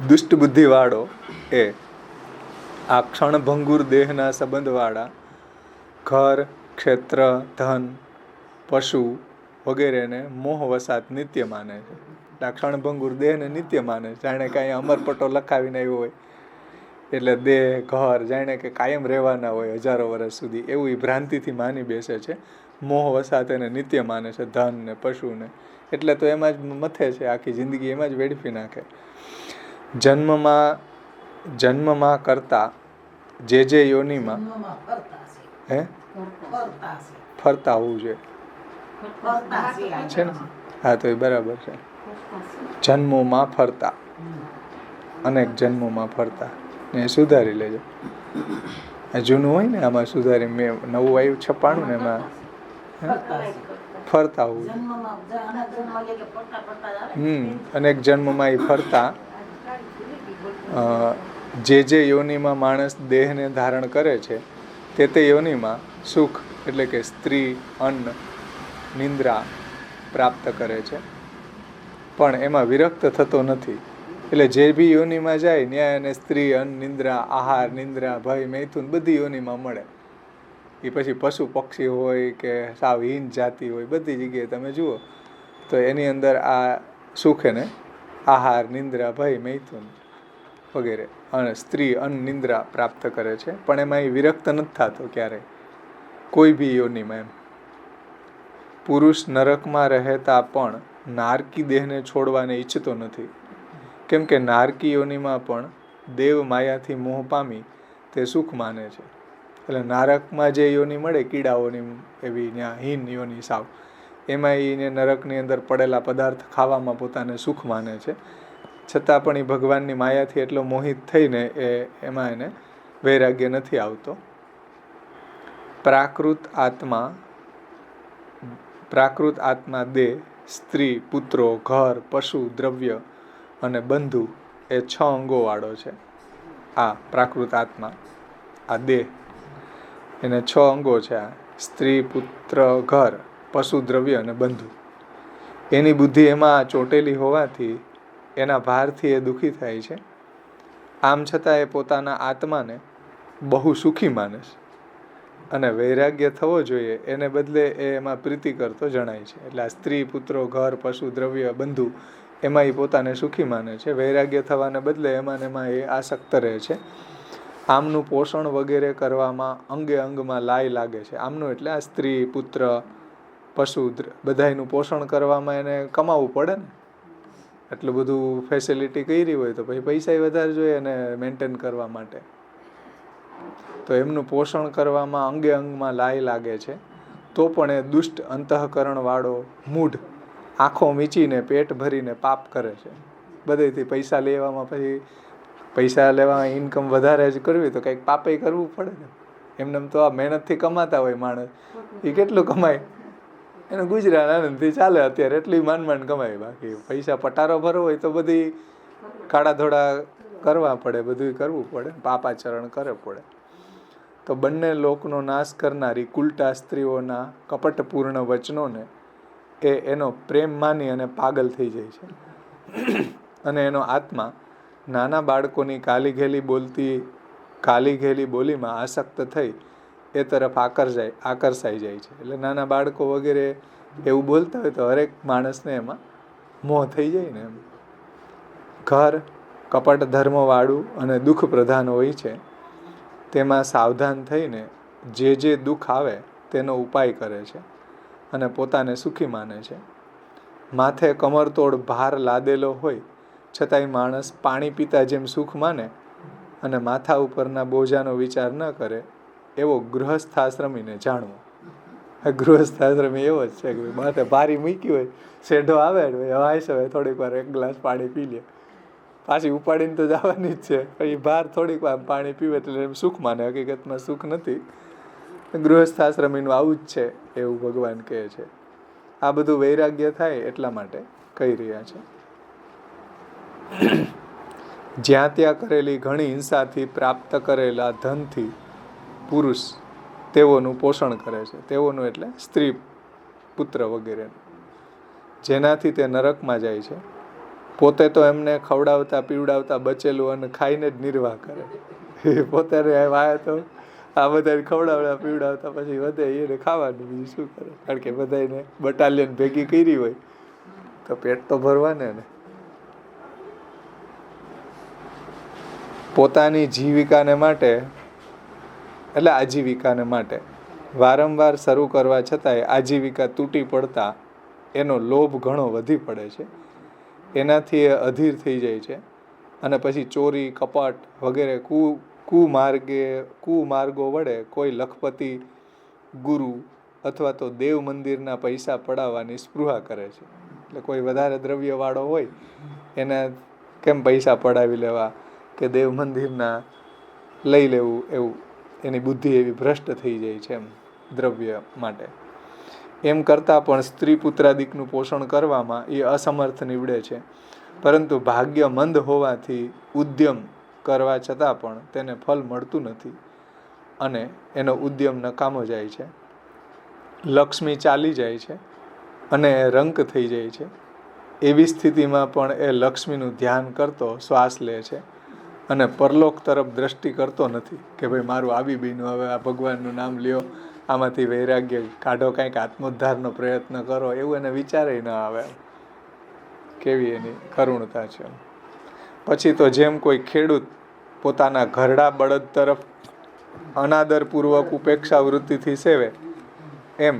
Speaker 1: દુષ્ટ બુદ્ધિ વાળો એ આ ક્ષણભંગુર દેહના સંબંધવાળા ઘર, ક્ષેત્ર, ધન, પશુ વગેરેને મોહવસાત નિત્ય માને છે. આ ક્ષણભંગુર દેહને નિત્ય માને છે, જાણે કે અહીંયા અમરપટ્ટો લખાવીને આવ્યો હોય એટલે દેહ, ઘર જાણે કે કાયમ રહેવાના હોય હજારો વર્ષ સુધી, એવું એ ભ્રાંતિથી માની બેસે છે. મોહવસાત એને નિત્ય માને છે, ધન ને પશુને. એટલે તો એમાં જ મથે છે, આખી જિંદગી એમાં જ વેડફી નાખે. જન્મમાં કરતા જે યોનિમાં ફરતા હોવું જોઈએ છે ને. હા, તો એ બરાબર છે. જન્મોમાં ફરતા, અનેક જન્મોમાં ફરતા. ને સુધારી લેજો. જૂનું હોય ને આમાં સુધારી, મેં નવું આવ્યું 96 ને એમાં ફરતા હોવું. અનેક જન્મમાં એ ફરતા જે યોનિમાં માણસ દેહને ધારણ કરે છે તે યોનિમાં સુખ એટલે કે સ્ત્રી, અન્ન, નિંદ્રા પ્રાપ્ત કરે છે, પણ એમાં વિરક્ત થતો નથી. એટલે જે બી યોનિમાં જાય ન્યાય અને સ્ત્રી, અન્ન, નિંદ્રા, આહાર, નિંદ્રા, ભય, મૈથુન બધી યોનિમાં મળે. એ પછી પશુ પક્ષી હોય કે સાવ હીન જાતિ હોય, બધી જગ્યાએ તમે જુઓ તો એની અંદર આ સુખ એને આહાર, નિંદ્રા, ભય, મૈથુન વગેરે અને સ્ત્રી, અન્ન, નિંદ્રા પ્રાપ્ત કરે છે, પણ એમાં એ વિરક્ત નથી થતો ક્યારેય કોઈ બી યોનિમાં. એમ પુરુષ નરકમાં રહેતા પણ નારકી દેહને છોડવાને ઈચ્છતો નથી, કેમ કે નારકી યોનિમાં પણ દેવ માયાથી મોહ પામી તે સુખ માને છે. એટલે નારકમાં જે યોનિ મળે કીડાઓની એવી ત્યાં હીન યોનિ સાવ, એમાં એને નરકની અંદર પડેલા પદાર્થ ખાવામાં પોતાને સુખ માને છે. છતાં પણ એ ભગવાનની માયાથી એટલો મોહિત થઈને એમાં એને વૈરાગ્ય નથી આવતો. પ્રાકૃત આત્મા દેહ, સ્ત્રી, પુત્રો, ઘર, પશુ, દ્રવ્ય અને બંધુ એ 6 અંગો વાળો છે. આ પ્રાકૃત આત્મા, આ દેહ, એને 6 અંગો છે. આ સ્ત્રી, પુત્ર, ઘર, પશુ, દ્રવ્ય અને બંધુ. એની બુદ્ધિ એમાં ચોટેલી હોવાથી એના ભારથી એ દુઃખી થાય છે. આમ છતાં એ પોતાના આત્માને બહુ સુખી માને છે અને વૈરાગ્ય થવો જોઈએ એને બદલે એ એમાં પ્રીતિ કરતો જણાય છે. એટલે આ સ્ત્રી, પુત્રો, ઘર, પશુ, દ્રવ્ય, બંધુ એમાં એ પોતાને સુખી માને છે. વૈરાગ્ય થવાને બદલે એમાં એ આસક્ત રહે છે. આમનું પોષણ વગેરે કરવામાં અંગે અંગમાં લાગે છે. આમનું એટલે આ સ્ત્રી, પુત્ર, પશુ બધાયનું પોષણ કરવામાં એને કમાવવું પડે ને. એટલું બધું ફેસિલિટી કરી હોય તો પછી પૈસા વધારે જોઈએ એને મેન્ટેન કરવા માટે. તો એમનું પોષણ કરવામાં અંગે અંગમાં લાગે છે. તો પણ એ દુષ્ટ અંતઃકરણ વાળો મૂઢ આંખો મીચીને પેટ ભરીને પાપ કરે છે. બધેથી પૈસા લેવામાં પછી પૈસા લેવા ઇન્કમ વધારે જ કરવી તો કંઈક પાપે કરવું પડે ને. એમને તો આ મહેનતથી કમાતા હોય માણસ, એ કેટલું કમાય? એનું ગુજરાન આનંદથી ચાલે અત્યારે, એટલી માંડ કમાય. બાકી પૈસા પટારો ભરવો હોય તો બધી કાળા ધોળા કરવા પડે, બધું કરવું પડે, પાપાચરણ કરે પડે. તો બંને લોકનો નાશ કરનારી કુલટા સ્ત્રીઓના કપટપૂર્ણ વચનોને એનો પ્રેમ માની અને પાગલ થઈ જાય છે. અને એનો આત્મા નાના બાળકોની કાલી ઘેલી બોલીમાં આસક્ત થઈ એ તરફ આકર્ષાઈ જાય છે. એટલે નાના બાળકો વગેરે એવું બોલતા હોય તો હરેક માણસને એમાં મોહ થઈ જાય ને એમ. ઘર કપટ ધર્મવાળું અને દુઃખ પ્રધાન હોય છે. તેમાં સાવધાન થઈને જે દુઃખ આવે તેનો ઉપાય કરે છે અને પોતાને સુખી માને છે. માથે કમરતોડ ભાર લાદેલો હોય છતાંય માણસ પાણી પીતા જેમ સુખ માને અને માથા ઉપરના બોજાનો વિચાર ન કરે એવો ગૃહસ્થાશ્રમીને જાણવો. ગૃહસ્થાશ્રમી એવો જ છે કે માથે ભારી મૂકી હોય, શેઢો આવે હવે થોડીક વાર એક ગ્લાસ પાણી પી લે, પાછી ઉપાડીને તો જવાની જ છે. એ ભાર થોડીક વાર પાણી પીવે એટલે એમ સુખ માને, હકીકતમાં સુખ નથી. ગૃહસ્થાશ્રમીનું આવું જ છે એવું ભગવાન કહે છે. આ બધું વૈરાગ્ય થાય એટલા માટે કહી રહ્યા છે. જ્યાં ત્યાં કરેલી ઘણી હિંસાથી પ્રાપ્ત કરેલા ધનથી પુરુષ તેઓનું પોષણ કરે છે. તેઓનું એટલે સ્ત્રી પુત્ર વગેરે, જેનાથી તે નરકમાં જાય છે. પોતે તો એમને ખવડાવતા પીવડાવતા બચેલું અને ખાઈને જ નિર્વાહ કરે. પોતાને વાય તો આ બધાને ખવડાવતા પીવડાવતા પછી વધે એને ખાવાનું, બીજું શું કરે? કારણ કે બધાને બટાલિયન ભેગી કરી હોય તો પેટ તો ભરવાને ને. પોતાની જીવિકાને માટે એટલે આજીવિકાને માટે વારંવાર શરૂ કરવા છતાંય આજીવિકા તૂટી પડતા એનો લોભ ઘણો વધી પડે છે. એનાથી એ અધીર થઈ જાય છે અને પછી ચોરી કપટ વગેરે કુમાર્ગો વડે કોઈ લખપતિ ગુરુ અથવા તો દેવ મંદિરના પૈસા પડાવવાની સ્પૃહા કરે છે. એટલે કોઈ વધારે દ્રવ્યવાળો હોય એને કેમ પૈસા પડાવી લેવા કે દેવ મંદિરના લઈ લેવું, એવું એની બુદ્ધિ એવી ભ્રષ્ટ થઈ જાય છે એમ દ્રવ્ય માટે. એમ કરતાં પણ સ્ત્રી પુત્રાદિકનું પોષણ કરવામાં એ અસમર્થ નીવડે છે. પરંતુ ભાગ્ય મંદ હોવાથી ઉદ્યમ કરવા છતાં પણ તેને ફળ મળતું નથી અને એનો ઉદ્યમ નકામો જાય છે. લક્ષ્મી ચાલી જાય છે અને રંક થઈ જાય છે. એવી સ્થિતિમાં પણ એ લક્ષ્મીનું ધ્યાન કરતો શ્વાસ લે છે અને પરલોક તરફ દ્રષ્ટિ કરતો નથી કે ભાઈ મારું આવી બીનું હવે આ ભગવાનનું નામ લ્યો, આમાંથી વૈરાગ્ય કાઢો, કંઈક આત્મોદ્ધારનો પ્રયત્ન કરો, એવું એને વિચારે ન આવે. કેવી એની કરુણતા છે. પછી તો જેમ કોઈ ખેડૂત પોતાના ઘરડા બળદ તરફ અનાદરપૂર્વક ઉપેક્ષા વૃત્તિથી સેવે એમ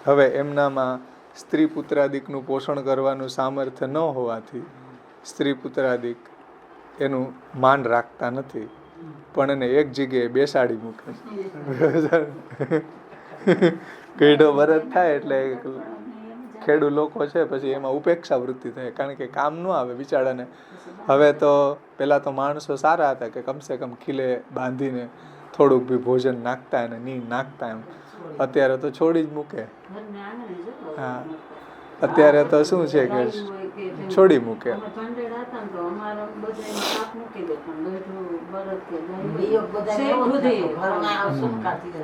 Speaker 1: હવે એમનામાં સ્ત્રી પુત્રાદિકનું પોષણ કરવાનું સામર્થ્ય ન હોવાથી સ્ત્રી પુત્રાદિક એનું માન રાખતા નથી, પણ એને એક જગ્યાએ બેસાડી મૂકે. ગઈઢો બળદ થાય એટલે ખેડૂત લોકો છે પછી એમાં ઉપેક્ષા વૃત્તિ થાય, કારણ કે કામ ન આવે બિચારાને. હવે તો પેલા તો માણસો સારા હતા કે કમસે કમ ખીલે બાંધીને થોડુંક બી ભોજન નાખતા અને ની નાખતા એમ. અત્યારે તો છોડી જ મૂકે. હા, અત્યારે તો શું છે કે છોડી મૂકે.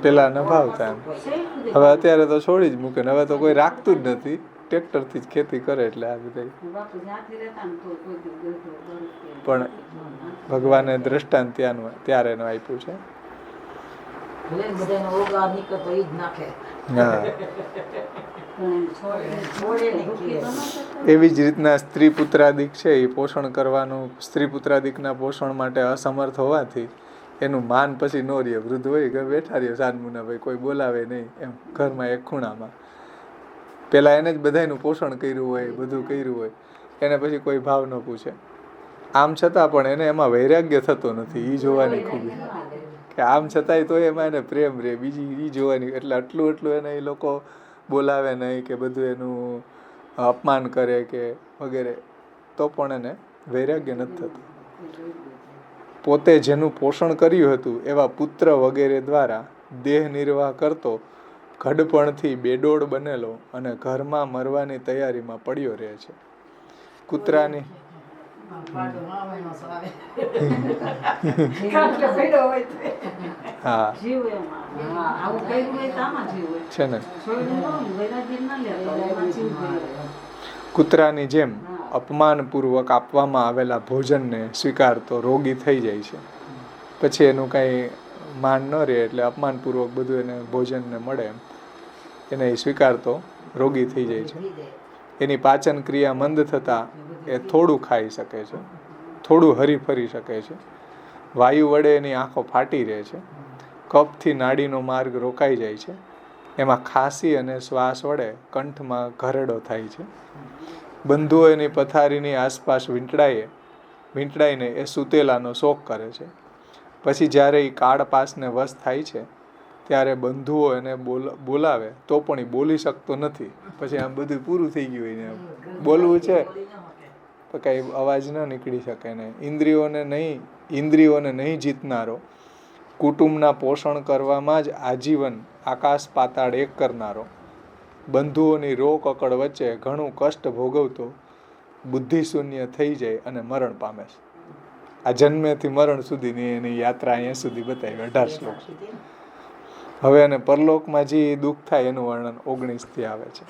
Speaker 1: પેલા ન ભાવતા એમ, હવે અત્યારે તો છોડી જ મૂકે. હવે તો કોઈ રાખતું જ નથી, ટ્રેક્ટરથી જ ખેતી કરે. એટલે આ બધા પણ ભગવાને દ્રષ્ટાંત ત્યારે એનું આપ્યું છે. એવી જ રીતના સ્ત્રી પુત્રાદિક છે એ પોષણ કરવાનું, સ્ત્રી પુત્રાદિકના પોષણ માટે અસમર્થ હોવાથી એનું માન પછી નો રહે. વૃદ્ધ હોય ઘર બેઠા રહ્યો સાનમુના ભાઈ, કોઈ બોલાવે નહીં એમ ઘરમાં એક ખૂણામાં. પેલા એને જ બધાનું પોષણ કર્યું હોય, બધું કર્યું હોય, એને પછી કોઈ ભાવ ન પૂછે. આમ છતાં પણ એને એમાં વૈરાગ્ય થતો નથી. એ જોવાની ખૂબી કે આમ છતાંય તો એમાં એને પ્રેમ રહે, બીજી એ જોવાની. એટલે એટલું એને એ લોકો બોલાવે નહીં કે બધું એનું અપમાન કરે કે વગેરે, તો પણ એને વૈરાગ્ય નથી થતું. પોતે જેનું પોષણ કર્યું હતું એવા પુત્ર વગેરે દ્વારા દેહ નિર્વાહ કરતો ઘડપણથી બેડોળ બનેલો અને ઘરમાં મરવાની તૈયારીમાં પડ્યો રહે છે. કૂતરાની હા છે ને, કૂતરાની જેમ અપમાનપૂર્વક આપવામાં આવેલા ભોજનને સ્વીકારતો રોગી થઈ જાય છે. પછી એનું કાંઈ માન ન રહે એટલે અપમાનપૂર્વક બધું એને ભોજનને મળે એને સ્વીકારતો રોગી થઈ જાય છે. એની પાચન ક્રિયા મંદ થતાં એ થોડું ખાઈ શકે છે, થોડું હરીફરી શકે છે. વાયુ વડે એની આંખો ફાટી રહે છે. કફથી નાડીનો માર્ગ રોકાઈ જાય છે. એમાં ખાંસી અને શ્વાસ વડે કંઠમાં ઘરેડો થાય છે. બંધુઓ એની પથારીની આસપાસ વીંટળાઈને એ સૂતેલાનો શોક કરે છે. પછી જ્યારે એ કાળપાસને વશ થાય છે ત્યારે બંધુઓ એને બોલાવે તો પણ એ બોલી શકતો નથી. પછી આમ બધું પૂરું થઈ ગયું એને બોલવું છે તો કાંઈ અવાજ ન નીકળી શકે ને. ઇન્દ્રિયોને નહીં જીતનારો, કુટુંબના પોષણ કરવામાં જ આજીવન આકાશ પાતાળ એક કરનારો, બંધુઓની રોક અકળ વચ્ચે ઘણું કષ્ટ ભોગવતો બુદ્ધિશૂન્ય થઈ જાય અને મરણ પામે છે. આ જન્મેથી મરણ સુધીની એની યાત્રા અહીંયા સુધી બતાવી 18 શ્લોક. હવે એને પરલોકમાં જે દુઃખ થાય એનું વર્ણન 19 થી આવે છે.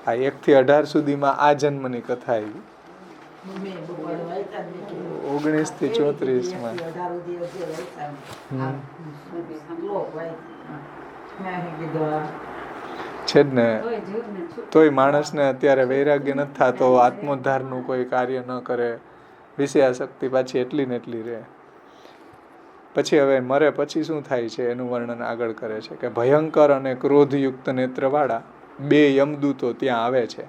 Speaker 1: આ 1 થી 18 સુધીમાં આ જન્મની કથા આવી. 19 થી 34 માં છે જ ને. તોય માણસને અત્યારે વૈરાગ્ય નથી થતો, આત્મોદ્ધારનું કોઈ કાર્ય ન કરે, વિષયાશક્તિ પાછી એટલી ને એટલી રહે. પછી હવે મરે પછી શું થાય છે એનું વર્ણન આગળ કરે છે કે ભયંકર અને ક્રોધયુક્ત નેત્રવાળા 2 યમદૂતો ત્યાં આવે છે.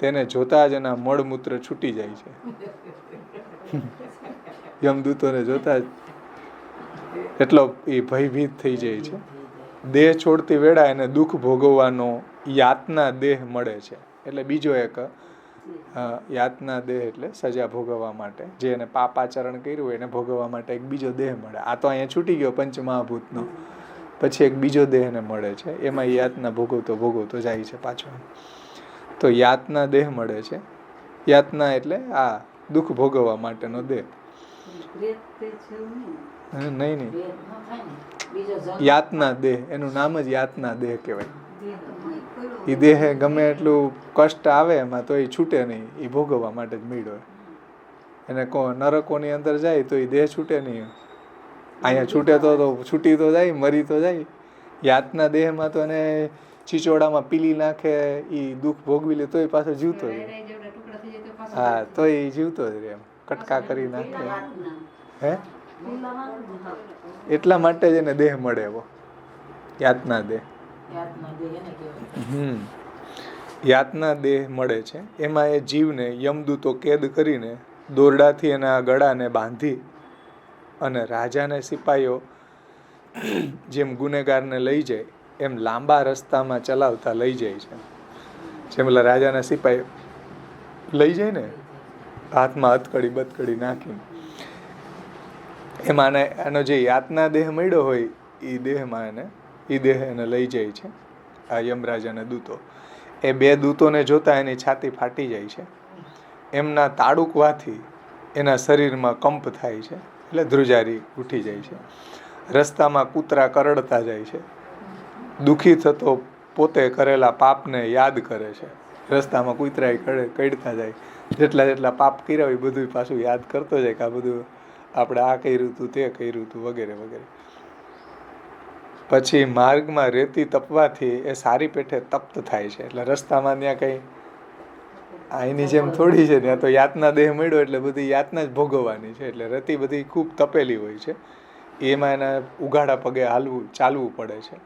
Speaker 1: તેને જોતા જ એના મળમૂત્ર છૂટી જાય છે. યમદૂતોને જોતા જ એટલો એ ભયભીત થઈ જાય છે. દેહ છોડતી વેળા એને દુઃખ ભોગવવાનો યાતના દેહ મળે છે. એટલે બીજો એક યાતના દેહ એટલે સજા ભોગવવા માટે, જે એને પાપાચરણ કર્યું હોય એને ભોગવવા માટે એક બીજો દેહ મળે. આ તો અહીંયા છૂટી ગયો પંચમહાભૂતનો, પછી એક બીજો દેહ એને મળે છે. એમાં યાતના ભોગવતો જાય છે પાછો. તો યાતના દેહ મળે છે. યાતના એટલે આ દુઃખ ભોગવવા માટેનો દેહ. નહીં યાતના દેહ, એનું નામ જ યાતના દેહ કહેવાય. એ દેહ ગમે એટલું કષ્ટ આવે એમાં તો એ છૂટે નહીં, એ ભોગવવા માટે જ મળ્યો. એને નરકોની અંદર જાય તો એ દેહ છૂટે નહીં. અહીંયા છૂટે તો છૂટી તો જાય, મરી તો જાય. યાતના દેહમાં તો એને ચીચોડામાં પીલી નાખે, એ દુઃખ ભોગવી લે તોય પાછો જીવતો રહે. હા, તો એ જીવતો જ રહે, એમ કટકા કરી નાખે. હે, એટલા માટે જ એને દેહ મળે એવો યાતના દેહ. યાતના દેહ મળે છે. એમાં એ જીવને યમદૂતો કેદ કરીને દોરડાથી એના ગળાને બાંધી અને રાજાને સિપાઈઓ જેમ ગુનેગારને લઈ જાય એમ લાંબા રસ્તામાં ચલાવતા લઈ જાય છે. જેમ પેલા રાજાના સિપાઈ લઈ જાય ને હાથમાં હથકડી બથકડી નાખીને, એમાં એનો જે યાતના દેહ મળ્યો હોય એ દેહમાં એ દેહ એને લઈ જાય છે આ યમરાજાના દૂતો. એ 2 દૂતોને જોતા એની છાતી ફાટી જાય છે. એમના તાડુકવાથી એના શરીરમાં કંપ થાય છે, એટલે ધ્રુજારી ઉઠી જાય છે. રસ્તામાં કૂતરા કરડતા જાય છે. દુઃખી થતો પોતે કરેલા પાપને યાદ કરે છે. રસ્તામાં કૂતરા કડતા જાય, જેટલા પાપ કર્યા હોય બધું પાછું યાદ કરતો જાય કે આ બધું આપણે આ કર્યું હતું, તે કર્યું હતું, વગેરે વગેરે. પછી માર્ગમાં રેતી તપવાથી એ સારી પેઠે તપ્ત થાય છે. એટલે રસ્તામાં ત્યાં કંઈ અહીંની જેમ થોડી છે, ત્યાં તો યાતના દેહ મળ્યો એટલે બધી યાતના જ ભોગવવાની છે. એટલે રેતી બધી ખૂબ તપેલી હોય છે. એમાં એના ઉઘાડા પગે ચાલવું પડે છે.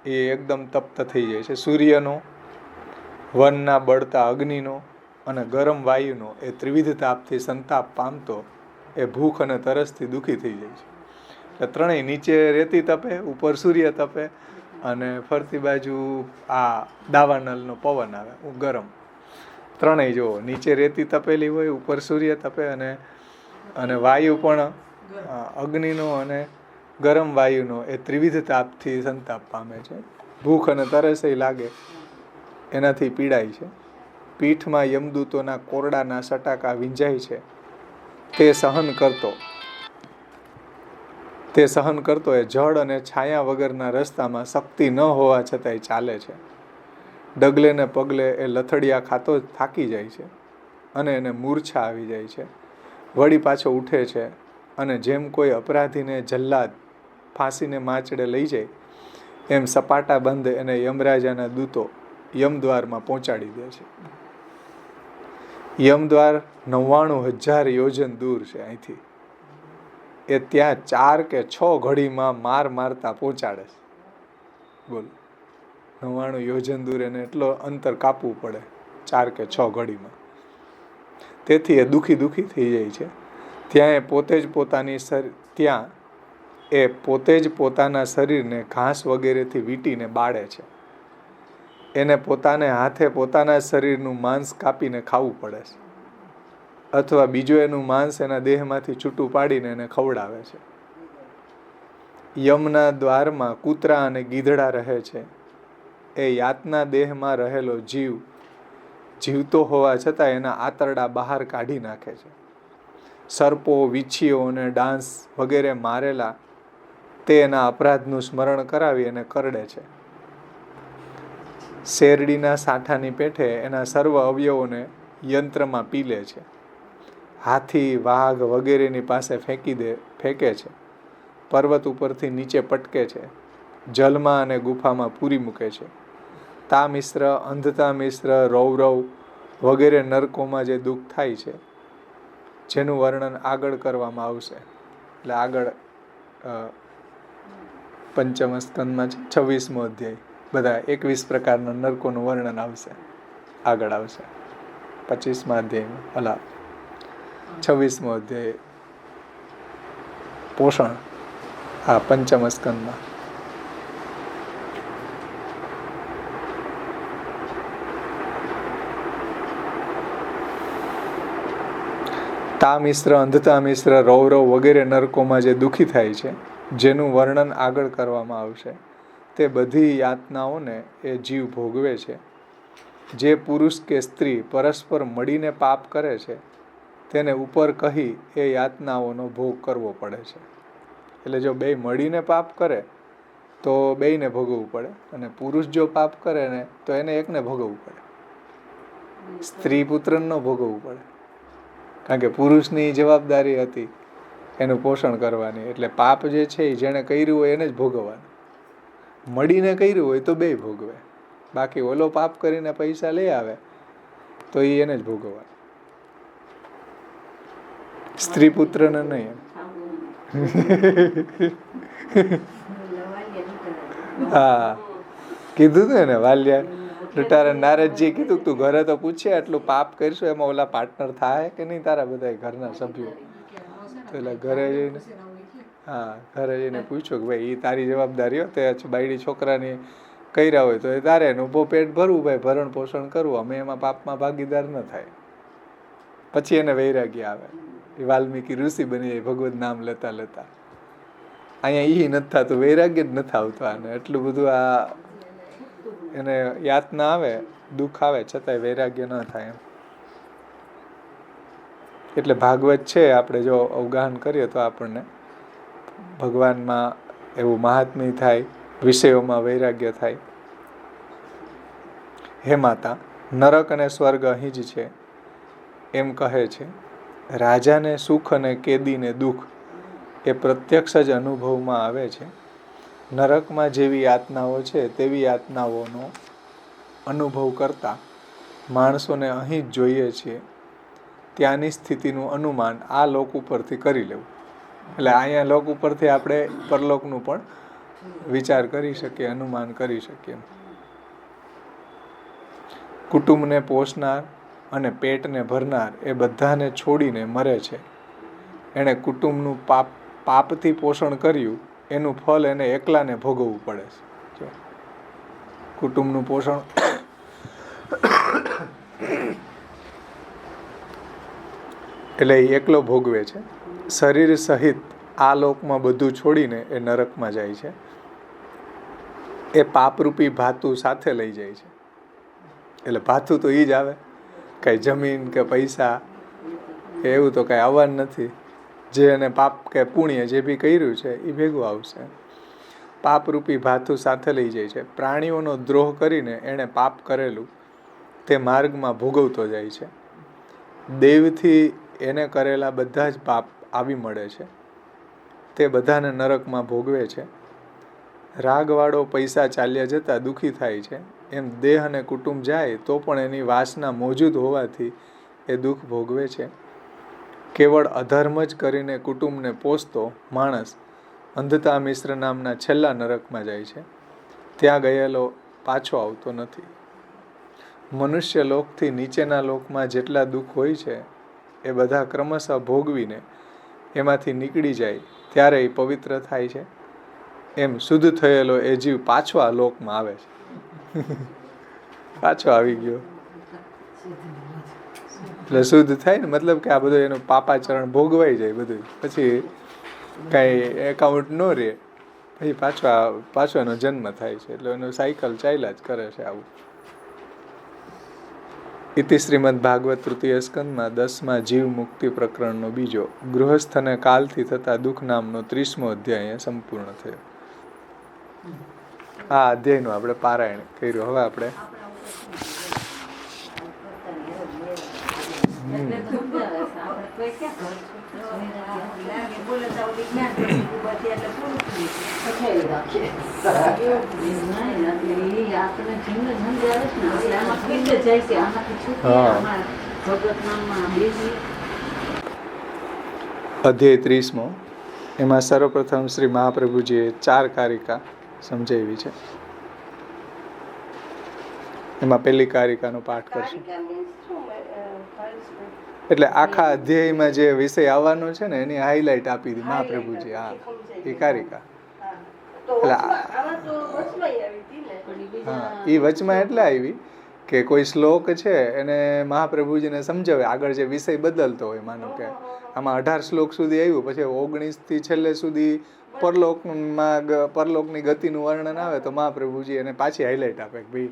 Speaker 1: એ એકદમ તપ્ત થઈ જાય છે. સૂર્યનો, વનના બળતા અગ્નિનો અને ગરમ વાયુનો એ ત્રિવિધ તાપથી સંતાપ પામતો એ ભૂખ અને તરસથી દુઃખી થઈ જાય છે. એટલે ત્રણેય, નીચે રેતી તપે, ઉપર સૂર્ય તપે અને ફરતી બાજુ આ દાવાનળનો પવન આવે ગરમ. ત્રણેય જુઓ, નીચે રેતી તપેલી હોય, ઉપર સૂર્ય તપે અને વાયુ પણ અગ્નિનો અને ગરમ વાયુનો એ ત્રિવિધ તાપથી સંતાપ પામે છે. ભૂખ અને તરસ લાગે એનાથી પીડાય છે. પીઠમાં યમદૂતોના કોરડાના સટાકા વીંજાય છે. તે સહન કરતો એ જળ અને છાયા વગરના રસ્તામાં શક્તિ ન હોવા છતાંય ચાલે છે. ડગલે ને પગલે એ લથડિયા ખાતો જ થાકી જાય છે અને એને મૂર્છા આવી જાય છે. વળી પાછો ઉઠે છે અને જેમ કોઈ અપરાધીને જલ્લાદ ફાંસીને માચડે લઈ જાય એમ સપાટા બંધ એને યમરાજાના દૂતો યમદ્વારમાં પહોંચાડી દે છે. યમદ્વાર 99,000 યોજન દૂર છે અહીંથી. એ ત્યાં 4 કે 6 ઘડીમાં મારતા પહોંચાડે છે. બોલો, 99 યોજન દૂર એને એટલો અંતર કાપવું પડે 4 કે 6 ઘડીમાં. તેથી એ દુઃખી થઈ જાય છે. ત્યાં એ પોતે જ પોતાના શરીરને ઘાસ વગેરેથી વીંટીને બાળે છે. એને પોતાને હાથે પોતાના શરીરનું માંસ કાપીને ખાવું પડે છે, અથવા બીજું એનું માંસ એના દેહમાંથી છૂટું પાડીને એને ખવડાવે છે. યમના દ્વારમાં કૂતરા અને ગીધડા રહે છે. એ યાતના દેહમાં રહેલો જીવ જીવતો હોવા છતાં એના આંતરડા બહાર કાઢી નાખે છે. સર્પો, વીંછીઓ અને ડાંસ વગેરે મારેલા તે એના અપરાધનું સ્મરણ કરાવી એને કરડે છે. શેરડીના સાંઠાની પેઠે એના સર્વ અવયવોને યંત્રમાં પીલે છે. હાથી, વાઘ વગેરેની પાસે ફેંકે છે. પર્વત ઉપરથી નીચે પટકે છે. જલમાં અને ગુફામાં પૂરી મૂકે છે. તામિશ્ર, અંધતામિશ્ર, રૌરવ વગેરે નરકોમાં જે દુઃખ થાય છે, જેનું વર્ણન આગળ કરવામાં આવશે. એટલે આગળ 5મ સ્કંદમાં 26મો અધ્યાય બધા 21 પ્રકારના નરકોનું વર્ણન આવશે. આગળ આવશે 25મા અધ્યાયમાં 26મો અધ્યાય પોષણ. 5મ સ્કંદમાં તામિશ્ર, અંધતામિશ્ર, રૌરવ વગેરે નરકોમાં જે દુઃખી થાય છે, જેનું વર્ણન આગળ કરવામાં આવશે, તે બધી યાતનાઓને એ જીવ ભોગવે છે. જે પુરુષ કે સ્ત્રી પરસ્પર મળીને પાપ કરે છે, તેને ઉપર કહી એ યાતનાઓનો ભોગ કરવો પડે છે. એટલે જો બે મળીને પાપ કરે તો બેયને ભોગવવું પડે, અને પુરુષ જો પાપ કરે ને તો એને એકને ભોગવવું પડે. સ્ત્રી પુત્રને ન ભોગવવું પડે, કારણ કે પુરુષની જવાબદારી હતી એનું પોષણ કરવાની. એટલે પાપ જે છે એ જેણે કર્યું હોય એને જ ભોગવવાનું. મળીને કર્યું હોય તો બેય ભોગવે. બાકી ઓલો પાપ કરીને પૈસા લઈ આવે તો એ એને જ ભોગવવાનું, સ્ત્રી પુત્રને નહીં. હા, કીધું તું એને વાલ્યા લટારા નારદજી કીધું તું ઘરે તો પૂછે આટલું પાપ કરીશું એમાં ઓલા પાર્ટનર થાય કે નહીં તારા બધા ઘરના સભ્યો. તો એટલે ઘરે જઈને પૂછ્યું કે ભાઈ એ તારી જવાબદારી હોય, તે બાયડી છોકરાની કર્યા હોય તો એ તારે ઊભો પેટ ભરવું, ભાઈ ભરણ પોષણ કરવું, અમે એમાં પાપમાં ભાગીદાર ન થાય. પછી એને વૈરાગ્ય આવે, એ વાલ્મીકી ઋષિ બની જાય ભગવત નામ લેતા લેતા. અહીંયા નથી થતું, વૈરાગ્ય જ નથી આવતું આને. એટલું બધું આ એને યાતના આવે, દુઃખ આવે, છતાંય વૈરાગ્ય ન થાય એમ. એટલે ભાગવત છે, આપણે જો અવગાહન કરીએ તો આપણને ભગવાનમાં એવું મહાત્મ્ય થાય, વિષયોમાં વૈરાગ્ય થાય. હે માતા, નરક અને સ્વર્ગ અહીં જ છે એમ કહે છે. રાજાને સુખ અને કેદીને દુઃખ એ પ્રત્યક્ષ જ અનુભવમાં આવે છે. નરકમાં જેવી યાતનાઓ છે તેવી યાતનાઓનો અનુભવ કરતા માણસોને અહીં જ જોઈએ છીએ. ત્યાંની સ્થિતિનું અનુમાન આ લોક ઉપરથી કરી લેવું. એટલે અહીંયા લોક ઉપરથી આપણે પરલોકનું પણ વિચાર કરી શકીએ, અનુમાન કરી શકીએ. કુટુંબને પોષનાર અને પેટને ભરનાર એ બધાને છોડીને મરે છે. એણે કુટુંબનું પાપથી પોષણ કર્યું એનું ફળ એને એકલાને ભોગવવું પડે છે. કુટુંબનું પોષણ એટલે એ એકલો ભોગવે છે. શરીર સહિત આ લોકમાં બધું છોડીને એ નરકમાં જાય છે. એ પાપરૂપી ભાતુ સાથે લઈ જાય છે. એટલે ભાતુ તો એ જ આવે, કાંઈ જમીન કે પૈસા એવું તો કાંઈ આવવાનું નથી. જે એને પાપ કે પુણ્ય જે બી કર્યું છે એ ભેગું આવશે. પાપરૂપી ભાતુ સાથે લઈ જાય છે. પ્રાણીઓનો દ્રોહ કરીને એણે પાપ કરેલું તે માર્ગમાં ભોગવતો જાય છે. દેવથી એને કરેલા બધા જ પાપ આવી મળે છે. તે બધાને નરકમાં ભોગવે છે. રાગવાળો પૈસા ચાલ્યા જતાં દુઃખી થાય છે, એમ દેહ અને કુટુંબ જાય તો પણ એની વાસના મોજૂદ હોવાથી એ દુઃખ ભોગવે છે. કેવળ અધર્મ જ કરીને કુટુંબને પોષતો માણસ અંધતા મિશ્ર નામના છેલ્લા નરકમાં જાય છે. ત્યાં ગયેલો પાછો આવતો નથી. મનુષ્ય લોકથી નીચેના લોકમાં જેટલા દુઃખ હોય છે એ બધા ક્રમશઃ ભોગવીને એમાંથી નીકળી જાય ત્યારે એ પવિત્ર થાય છે. એમ શુદ્ધ થયેલો એ જીવ પાછો આ લોકમાં આવે છે. પાછો આવી ગયો એટલે શુદ્ધ થાય ને, મતલબ કે આ બધું એનું પાપાચરણ ભોગવાઈ જાય બધું, પછી કાંઈ એકાઉન્ટ ન રહે, પછી પાછો એનો જન્મ થાય છે. એટલે એનું સાયકલ ચાલ્યા જ કરે છે આવું. ઇતિ શ્રીમદ ભાગવત તૃતીય સ્કંદમાં 10મા જીવ મુક્તિ પ્રકરણનો બીજો ગૃહસ્થને કાલથી થતા દુઃખ નામનો 30મો અધ્યાય સંપૂર્ણ થયો. આ અધ્યાયનું આપણે પારાયણ કર્યું. હવે આપણે અધ્યાય 30મો. એમાં સર્વપ્રથમ શ્રી મહાપ્રભુજીએ 4 કારિકા સમજાવી છે. એમાં પહેલી કારિકાનો પાઠ કરશું. એટલે આખા અધ્યાયમાં જે વિષય આવવાનો છે ને એની હાઇલાઇટ આપી હતી મહાપ્રભુજી. હા, એ કારિકા. હા, એ વચમાં એટલે આવી કે કોઈ શ્લોક છે એને મહાપ્રભુજીને સમજાવે. આગળ જે વિષય બદલતો હોય, માનો કે આમાં 18 શ્લોક સુધી આવ્યું, પછી 19 થી છેલ્લે સુધી પરલોકની ગતિનું વર્ણન આવે તો મહાપ્રભુજી એને પાછી હાઇલાઇટ આપે કે ભાઈ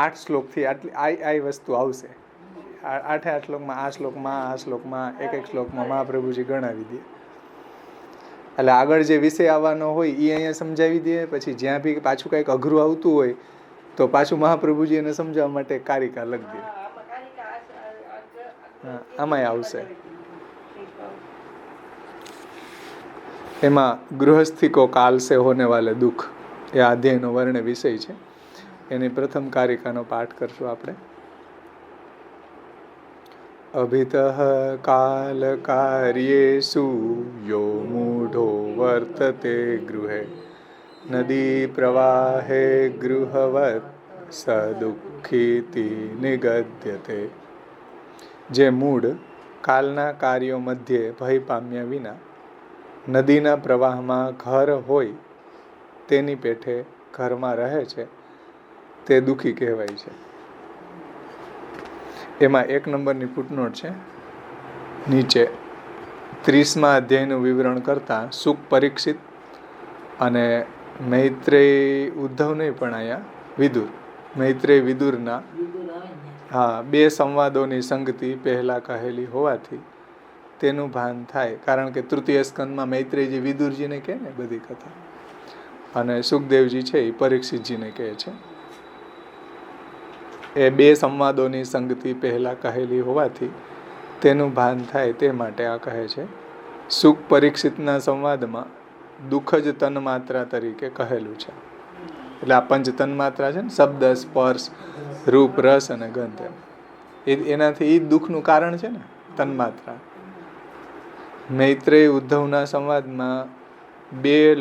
Speaker 1: 8 શ્લોકથી આટલી આ વસ્તુ આવશે. 8 શ્લોકમાં આ શ્લોકમાં એક શ્લોકમાં મહાપ્રભુજી ગણાવી દે. એટલે આગળ જે વિષય આવવાનો હોય એ અહીંયા સમજાવી દે. પછી જ્યાં બી પાછું કંઈક અઘરું આવતું હોય તો પાછું મહાપ્રભુજી એને સમજાવવા માટે કારિકા લખી દે. આમાંય આવશે. એમાં ગૃહस्थी को काल से होने वाले दुख એ અધ્યાયનો વર્ણ વિષય છે. એની પ્રથમ કારિકાનો પાઠ કરશું આપણે. અભિતઃ કાલ કાર્યેષુ યો મૂઢો વર્તતે ગૃહે નદી પ્રવાહે ગૃહવત સદુઃખીતિ નિગદ્યતે. જે મૂઢ કાલના કાર્યો મધ્યે ભય પામ્યા વિના નદીના પ્રવાહમાં ઘર હોય તેની પેઠે ઘરમાં રહે છે તે દુઃખી કહેવાય છે. એમાં 1 નંબરની ફૂટનોટ છે નીચે. 30મા અધ્યાયનું વિવરણ કરતા સુખ પરીક્ષિત અને મૈત્રેય ઉદ્ધવ નહીં પણ અહીંયા વિદુર, મૈત્રેય વિદુરના 2 સંવાદોની સંગતિ પહેલા કહેલી હોવાથી તેનું ભાન થાય. કારણ કે તૃતીય સ્કંદમાં મૈત્રેયજી વિદુરજીને કહે ને બધી કથા, અને સુખદેવજી છે એ પરીક્ષિતજીને કહે છે. એ 2 સંવાદોની સંગતિ પહેલા કહેલી હોવાથી તેનું ભાન થાય તે માટે આ કહે છે. સુખ પરીક્ષિતના સંવાદમાં દુઃખ જ તન્માત્રા તરીકે કહેલું છે. એટલે આ 5 તન્માત્રા છે ને, શબ્દ, સ્પર્શ, રૂપ, રસ અને ગંધ, એનાથી એ દુઃખનું કારણ છે ને, તન્માત્રા. મૈત્રેય ઉદ્ધવના સંવાદમાં 2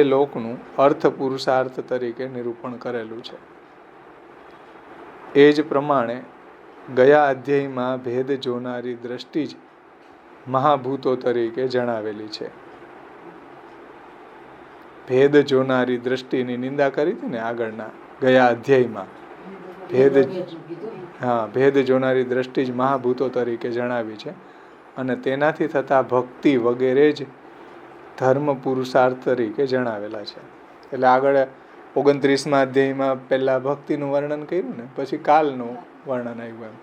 Speaker 1: લોકનું અર્થ પુરુષાર્થ તરીકે નિરૂપણ કરેલું છે. એ જ પ્રમાણે ગયા અધ્યાયમાં ભેદ જોનારી દ્રષ્ટિ જ મહાભૂતો તરીકે જણાવેલી છે. ભેદ જોનારી દ્રષ્ટિની નિંદા કરી હતી ને આગળના ગયા અધ્યાયમાં. ભેદ જોનારી દ્રષ્ટિ જ મહાભૂતો તરીકે જણાવી છે, અને તેનાથી થતા ભક્તિ વગેરે જ ધર્મ પુરુષાર્થ તરીકે જણાવેલા છે. એટલે આગળ 29મા અધ્યાયમાં પહેલા ભક્તિનું વર્ણન કર્યું ને, પછી કાલનું વર્ણન આવ્યું.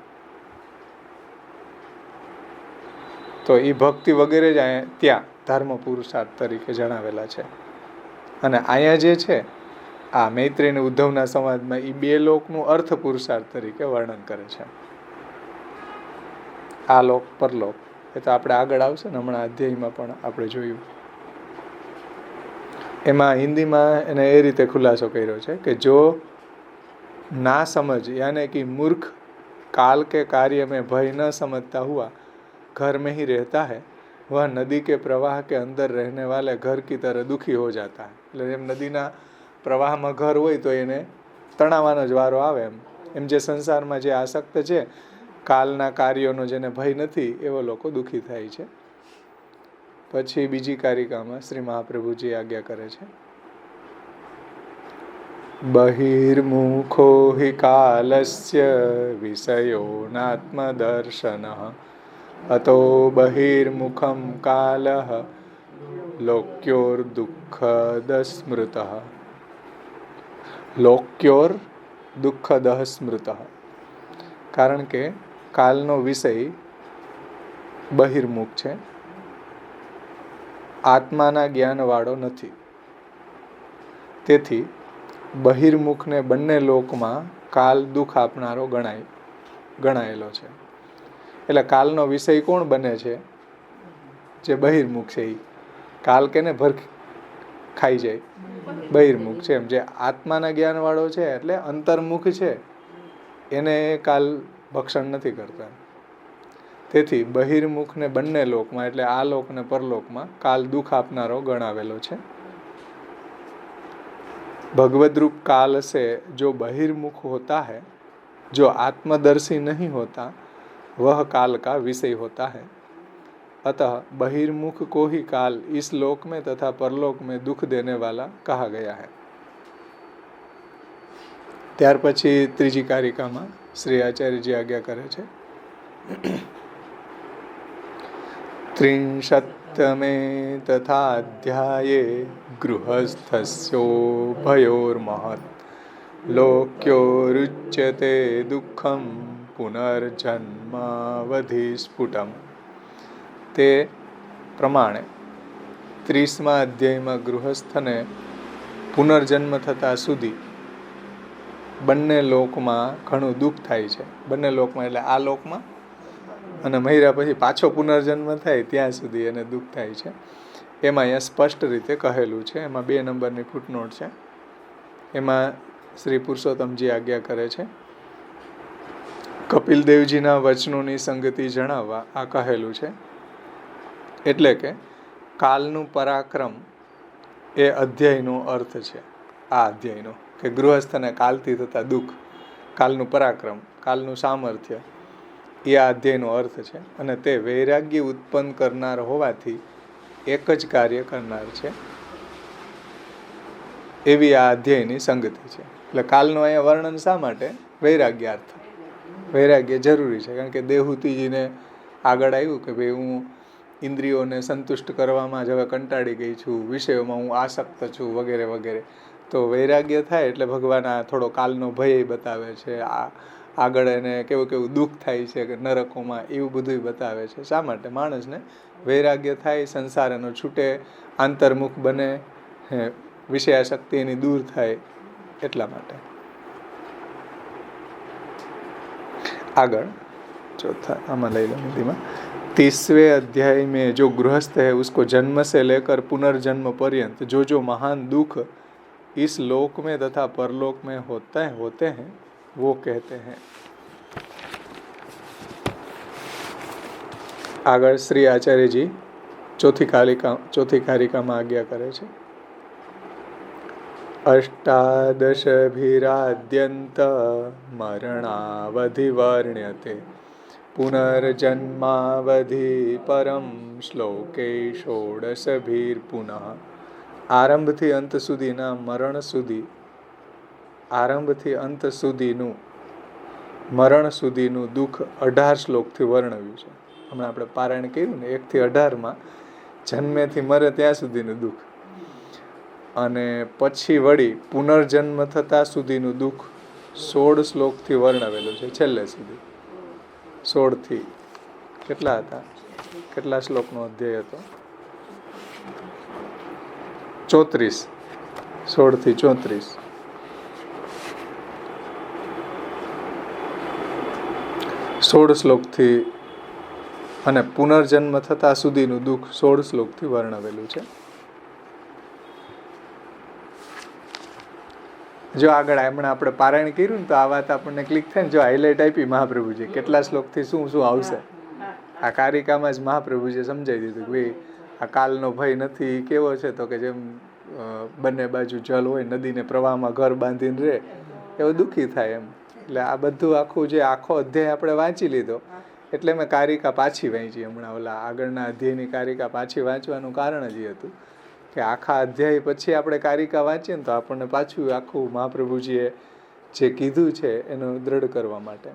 Speaker 1: તો એ ભક્તિ વગેરે જ ત્યાં ધર્મ પુરુષાર્થ તરીકે જણાવેલા છે. અને અહીંયા જે છે આ મૈત્રેય અને ઉદ્ધવના સંવાદમાં એ 2 લોકનું અર્થ પુરુષાર્થ તરીકે વર્ણન કરે છે. આ લોક પરલોક એ તો આપણે આગળ આવશે ને, હમણાં અધ્યાયમાં પણ આપણે જોયું. એમાં હિન્દીમાં એને એ રીતે ખુલાસો કર્યો છે કે જો ના સમझ यानी कि मूर्ख काल के कार्य में भय न समझता हुआ घर में ही रहता है, वह नदी के प्रवाह के अंदर रहने वाले घर की तरह दुखी हो जाता है. એટલે એમ નદીના પ્રવાહમાં ઘર હોય તો એને તણાવવાનો જ વારો આવે. એમ જે સંસારમાં જે આસક્ત છે, કાલના કાર્યોનો જેને ભય નથી, એવો લોકો દુઃખી થાય છે. પછી બીજી કારિકામાં શ્રી મહાપ્રભુજી આજ્ઞા કરે છે, બહિર્મુખો હિ કાલસ્ય વિષયોનાત્મદર્શનઃ અતો બહિર્મુખમ કાલઃ લોક્યોર દુઃખદ સ્મૃતઃ. લોક્યોર દુઃખદ સ્મૃતઃ. કારણ કે કાલનો વિષય બહિર્મુખ છે, આત્માના જ્ઞાનવાળો નથી. તેથી બહિર્મુખને બંને લોકમાં કાલ દુઃખ આપનારો ગણાયેલો છે. એટલે કાલનો વિષય કોણ બને છે? જે બહિર્મુખ છે. એ કાલ કેને ભર ખાઈ જાય, બહિર્મુખ છે. એમ જે આત્માના જ્ઞાનવાળો છે, એટલે અંતર્મુખ છે, એને કાલ ભક્ષણ નથી કરતા. તેથી બહિર્મુખને બંને લોકમાં, એટલે આ લોક ને પરલોકમાં કાલ દુઃખ આપનારો ગણાવેલો છે. भगवद रूप काल से जो बहिर्मुख होता है, जो आत्मदर्शी नहीं होता, वह काल का विषय होता है. अतः बहिर्मुख को ही काल इस लोक में तथा परलोक में दुख देने वाला कहा गया है. ત્યાર પછી ત્રીજી કારિકામાં શ્રી આચાર્યજી આજ્ઞા કરે છે, 33મે તથા અધ્યાયે ગૃહસ્થસ્યો ભયોર્મહત લોક્યોરુચ્યતે દુઃખમ પુનર્જન્માવધિ સ્ફુટમ. તે પ્રમાણે 30મા અધ્યાયમાં ગૃહસ્થને પુનર્જન્મ થતા સુધી બંને લોકમાં ઘણું દુઃખ થાય છે. બંને લોકમાં એટલે આ લોકમાં અને મહિરા પછી પાછો પુનર્જન્મ થાય ત્યાં સુધી એને દુઃખ થાય છે. એમાં અહીંયા સ્પષ્ટ રીતે કહેલું છે. એમાં 2 નંબરની ફૂટનોટ છે. એમાં શ્રી પુરુષોત્તમજી આજ્ઞા કરે છે, કપિલદેવજીના વચનોની સંગતિ જણાવવા આ કહેલું છે. એટલે કે કાલનું પરાક્રમ એ અધ્યાયનો અર્થ છે. આ અધ્યાયનો કે ગૃહસ્થને કાલથી થતા દુઃખ, કાલનું પરાક્રમ, કાલનું સામર્થ્ય, એ આ અધ્યાયનો અર્થ છે. અને તે વૈરાગ્ય ઉત્પન્ન કરનાર હોવાથી એક જ કાર્ય કરનાર છે, એવી આ અધ્યાયની સંગતિ છે. એટલે કાલનું અહીંયા વર્ણન શા માટે? વૈરાગ્યાર્થ. વૈરાગ્ય જરૂરી છે, કારણ કે દેહૂતિજીને આગળ આવ્યું કે ભાઈ હું ઇન્દ્રિયોને સંતુષ્ટ કરવામાં જ હવે કંટાળી ગઈ છું, વિષયોમાં હું આસક્ત છું, વગેરે વગેરે. તો વૈરાગ્ય થાય એટલે ભગવાન આ થોડો કાલનો ભય બતાવે છે. આગળ એને કેવું દુઃખ થાય છે કે નરકોમાં, એવું બધું બતાવે છે. શા માટે? માણસને વૈરાગ્ય થાય, સંસાર એનો છૂટે, આંતરમુખ બને, વિષયાશક્તિ એની દૂર થાય, એટલા માટે. આગળ ચોથા આમાં લઈ લો હિન્દીમાં. 30वें अध्याय में जो गृहस्थ है उसको जन्म से लेकर पुनर्जन्म पर्यंत जो महान दुख इस लोक में तथा परलोक में होते हैं वो कहते हैं. આગળ શ્રી આચાર્યજી ચોથી કારિકામાં આજ્ઞા કરે છે, અષ્ટાદશભિરાદ્યંત મરણાવધિ વર્ણ્યતે પુનર્જન્માવધિ પરમ શ્લોકે ષોડશભીર પુનઃ. આરંભથી અંત સુધીના મરણ સુધી, આરંભથી અંત સુધીનું મરણ સુધીનું દુઃખ 18 શ્લોકથી વર્ણવ્યું છે. હમણાં આપણે પારાયણ કર્યું ને 1 થી 18માં જન્મેથી મરે ત્યાં સુધીનું દુઃખ, અને પછી વળી પુનર્જન્મ થતા સુધીનું દુઃખ 16 શ્લોકથી વર્ણવેલું છે. છેલ્લે સુધી 16 થી કેટલા હતા? કેટલા શ્લોકનો અધ્યાય હતો? 34. 16 થી 34. 16 શ્લોકથી, અને પુનર્જન્મ થતા સુધીનું દુઃખ 16 શ્લોકથી વર્ણવેલું છે. જો આગળ હમણાં આપણે પારાયણ કર્યું ને તો આ વાત આપણને ક્લિક થાય ને. જો હાઇલાઇટ આપી મહાપ્રભુજી કેટલા શ્લોકથી શું શું આવશે, આ કારિકામાં જ મહાપ્રભુજીએ સમજાવી દીધું કે ભાઈ આ કાલનો ભય નથી. કેવો છે તો કે જેમ બંને બાજુ જલ હોય, નદીને પ્રવાહમાં ઘર બાંધીને રહે, એવું દુઃખી થાય એમ. એટલે આ બધું આખું જે આખો અધ્યાય આપણે વાંચી લીધો, એટલે મેં કારિકા પાછી વાંચી હમણાં. ઓલા આગળના અધ્યાયની કારિકા પાછી વાંચવાનું કારણ જ એ હતું કે આખા અધ્યાય પછી આપણે કારિકા વાંચીએ ને તો આપણને પાછું આખું મહાપ્રભુજીએ જે કીધું છે એનું દ્રઢ કરવા માટે.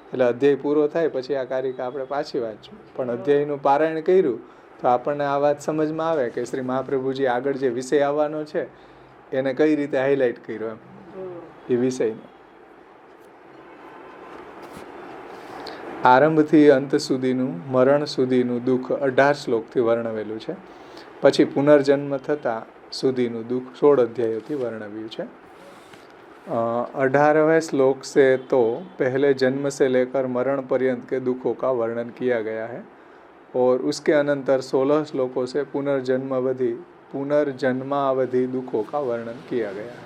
Speaker 1: એટલે અધ્યાય પૂરો થાય પછી આ કારિકા આપણે પાછી વાંચવું. પણ અધ્યાયનું પારાયણ કર્યું તો આપણને આ વાત સમજમાં આવે કે શ્રી મહાપ્રભુજી આગળ જે વિષય આવવાનો છે એને કઈ રીતે હાઇલાઇટ કર્યો એમ, એ વિષયને. આરંભથી અંત સુધીનું, મરણ સુધીનું દુઃખ 18 શ્લોકથી વર્ણવેલું છે. પછી પુનર્જન્મ થતા સુધીનું દુઃખ 16 અધ્યાયોથી વર્ણવ્યું છે. 18वें श्लोक से तो पहले जन्म से लेकर मरण पर्यंत के दुखों का वर्णन किया गया है और उसके अनंतर 16 श्लोकों से पुनर्जन्मावधि दुखों का वर्णन किया गया है.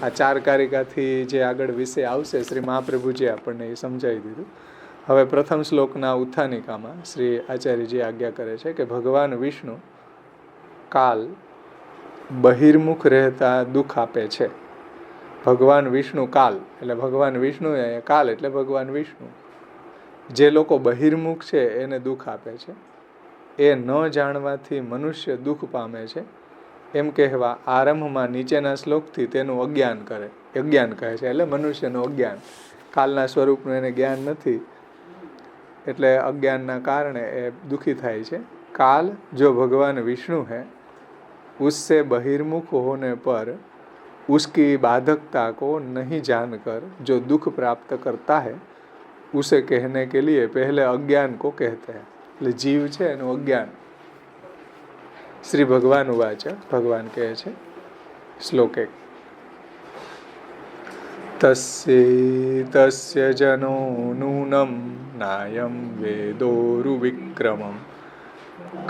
Speaker 1: આ 4 કારિકાથી જે આગળ વિષય આવશે શ્રી મહાપ્રભુજી આપણને એ સમજાવી દીધું. હવે પ્રથમ શ્લોકના ઉત્થાનિકામાં શ્રી આચાર્યજી આજ્ઞા કરે છે કે ભગવાન વિષ્ણુ કાલ બહિર્મુખ રહેતા દુઃખ આપે છે. ભગવાન વિષ્ણુ કાલ એટલે ભગવાન વિષ્ણુ, કાલ એટલે ભગવાન વિષ્ણુ. જે લોકો બહિર્મુખ છે એને દુઃખ આપે છે. એ ન જાણવાથી મનુષ્ય દુઃખ પામે છે એમ કહેવા આરંભમાં નીચેના શ્લોકથી તેનું અજ્ઞાન કહે છે. એટલે મનુષ્યનું અજ્ઞાન, કાલના સ્વરૂપનું એને જ્ઞાન નથી એટલે અજ્ઞાનના કારણે એ દુઃખી થાય છે. काल जो भगवान विष्णु है उससे बहिर्मुख होने पर उसकी बाधकता को नहीं जानकर जो दुख प्राप्त करता है उसे कहने के लिए पहले अज्ञान को कहते हैं. એટલે જીવ છે એનું અજ્ઞાન. શ્રી ભગવાન ઉવાચ, ભગવાન કહે છે શ્લોક 1, તસ્ય જનો નૂનમ નાયમ વેદોરુ વિક્રમમ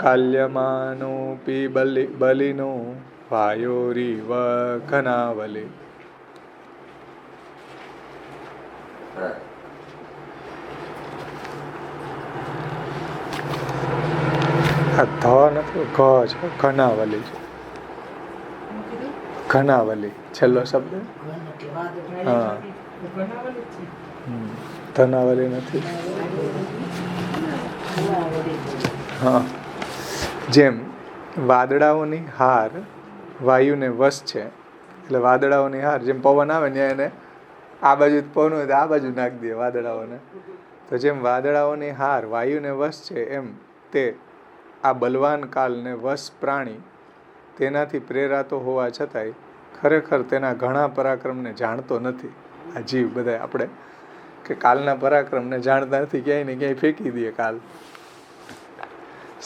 Speaker 1: કાલ્યમાનોપી બલિનો વાયોરીવ ઘનાવલે. આ ધ નથી, ઘ છે, ઘનાવલી છે. ઘનાવલી છેલ્લો શબ્દ. હા, ધનાવલી નથી. હા, જેમ વાદળાઓની હાર વાયુને વશ છે, એટલે વાદળાઓની હાર જેમ પવન આવે ને એને આ બાજુ પવન હોય તો આ બાજુ નાખી દે વાદળાઓને, તો જેમ વાદળાઓની હાર વાયુને વશ છે એમ તે આ બલવાન કાલને વશ પ્રાણી તેનાથી પ્રેરાતો હોવા છતાંય ખરેખર તેના ઘણા પરાક્રમને જાણતો નથી. આ જીવ બધા આપણે કે કાલના પરાક્રમને જાણતા નથી, ક્યાંય ને ક્યાંય ફેંકી દઈએ કાલ.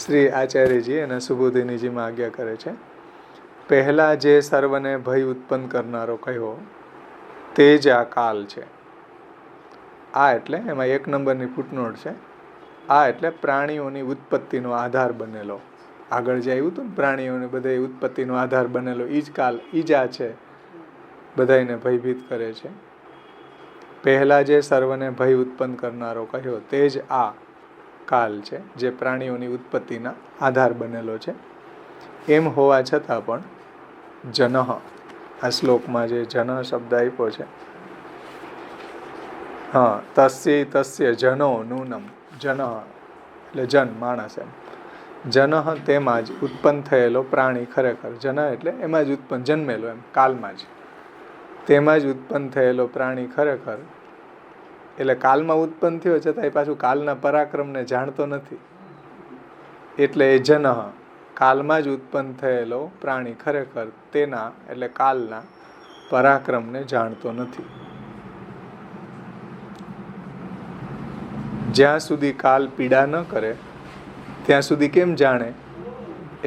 Speaker 1: શ્રી આચાર્યજી એના સુબોધિનીજીમાં આજ્ઞા કરે છે, પહેલા જે સર્વને ભય ઉત્પન્ન કરનારો કહ્યો તે જ આ કાલ છે. આ એટલે એમાં 1 નંબરની ફૂટનોટ છે. આ એટલે પ્રાણીઓની ઉત્પત્તિનો આધાર બનેલો. આગળ જે આવ્યું હતું ને પ્રાણીઓને બધા ઉત્પત્તિનો આધાર બનેલો એ જ કાલ, એ જ આ છે, બધાને ભયભીત કરે છે. પહેલા જે સર્વને ભય ઉત્પન્ન કરનારો કહ્યો તે જ આ કાલ છે, જે પ્રાણીઓની ઉત્પત્તિના આધાર બનેલો છે. એમ હોવા છતાં પણ જનઃ, આ શ્લોકમાં જે જનઃ શબ્દ આપ્યો છે, હા, તસ્ય જનો નૂનમ, જનઃ એટલે જન, માણસ એમ. જનઃ તેમાં જ ઉત્પન્ન થયેલો પ્રાણી ખરેખર, જન એટલે એમાં જ ઉત્પન્ન, જન્મેલો એમ, કાલમાં જ તેમાં જ ઉત્પન્ન થયેલો પ્રાણી ખરેખર, એટલે કાલમાં ઉત્પન્ન થયો છતાં એ પાછું કાલના પરાક્રમને જાણતો નથી. એટલે એ જનઃ, કાલમાં જ ઉત્પન્ન થયેલો પ્રાણી ખરેખર તેના એટલે કાલના પરાક્રમને જાણતો નથી. જ્યાં સુધી કાલ પીડા ન કરે ત્યાં સુધી કેમ જાણે,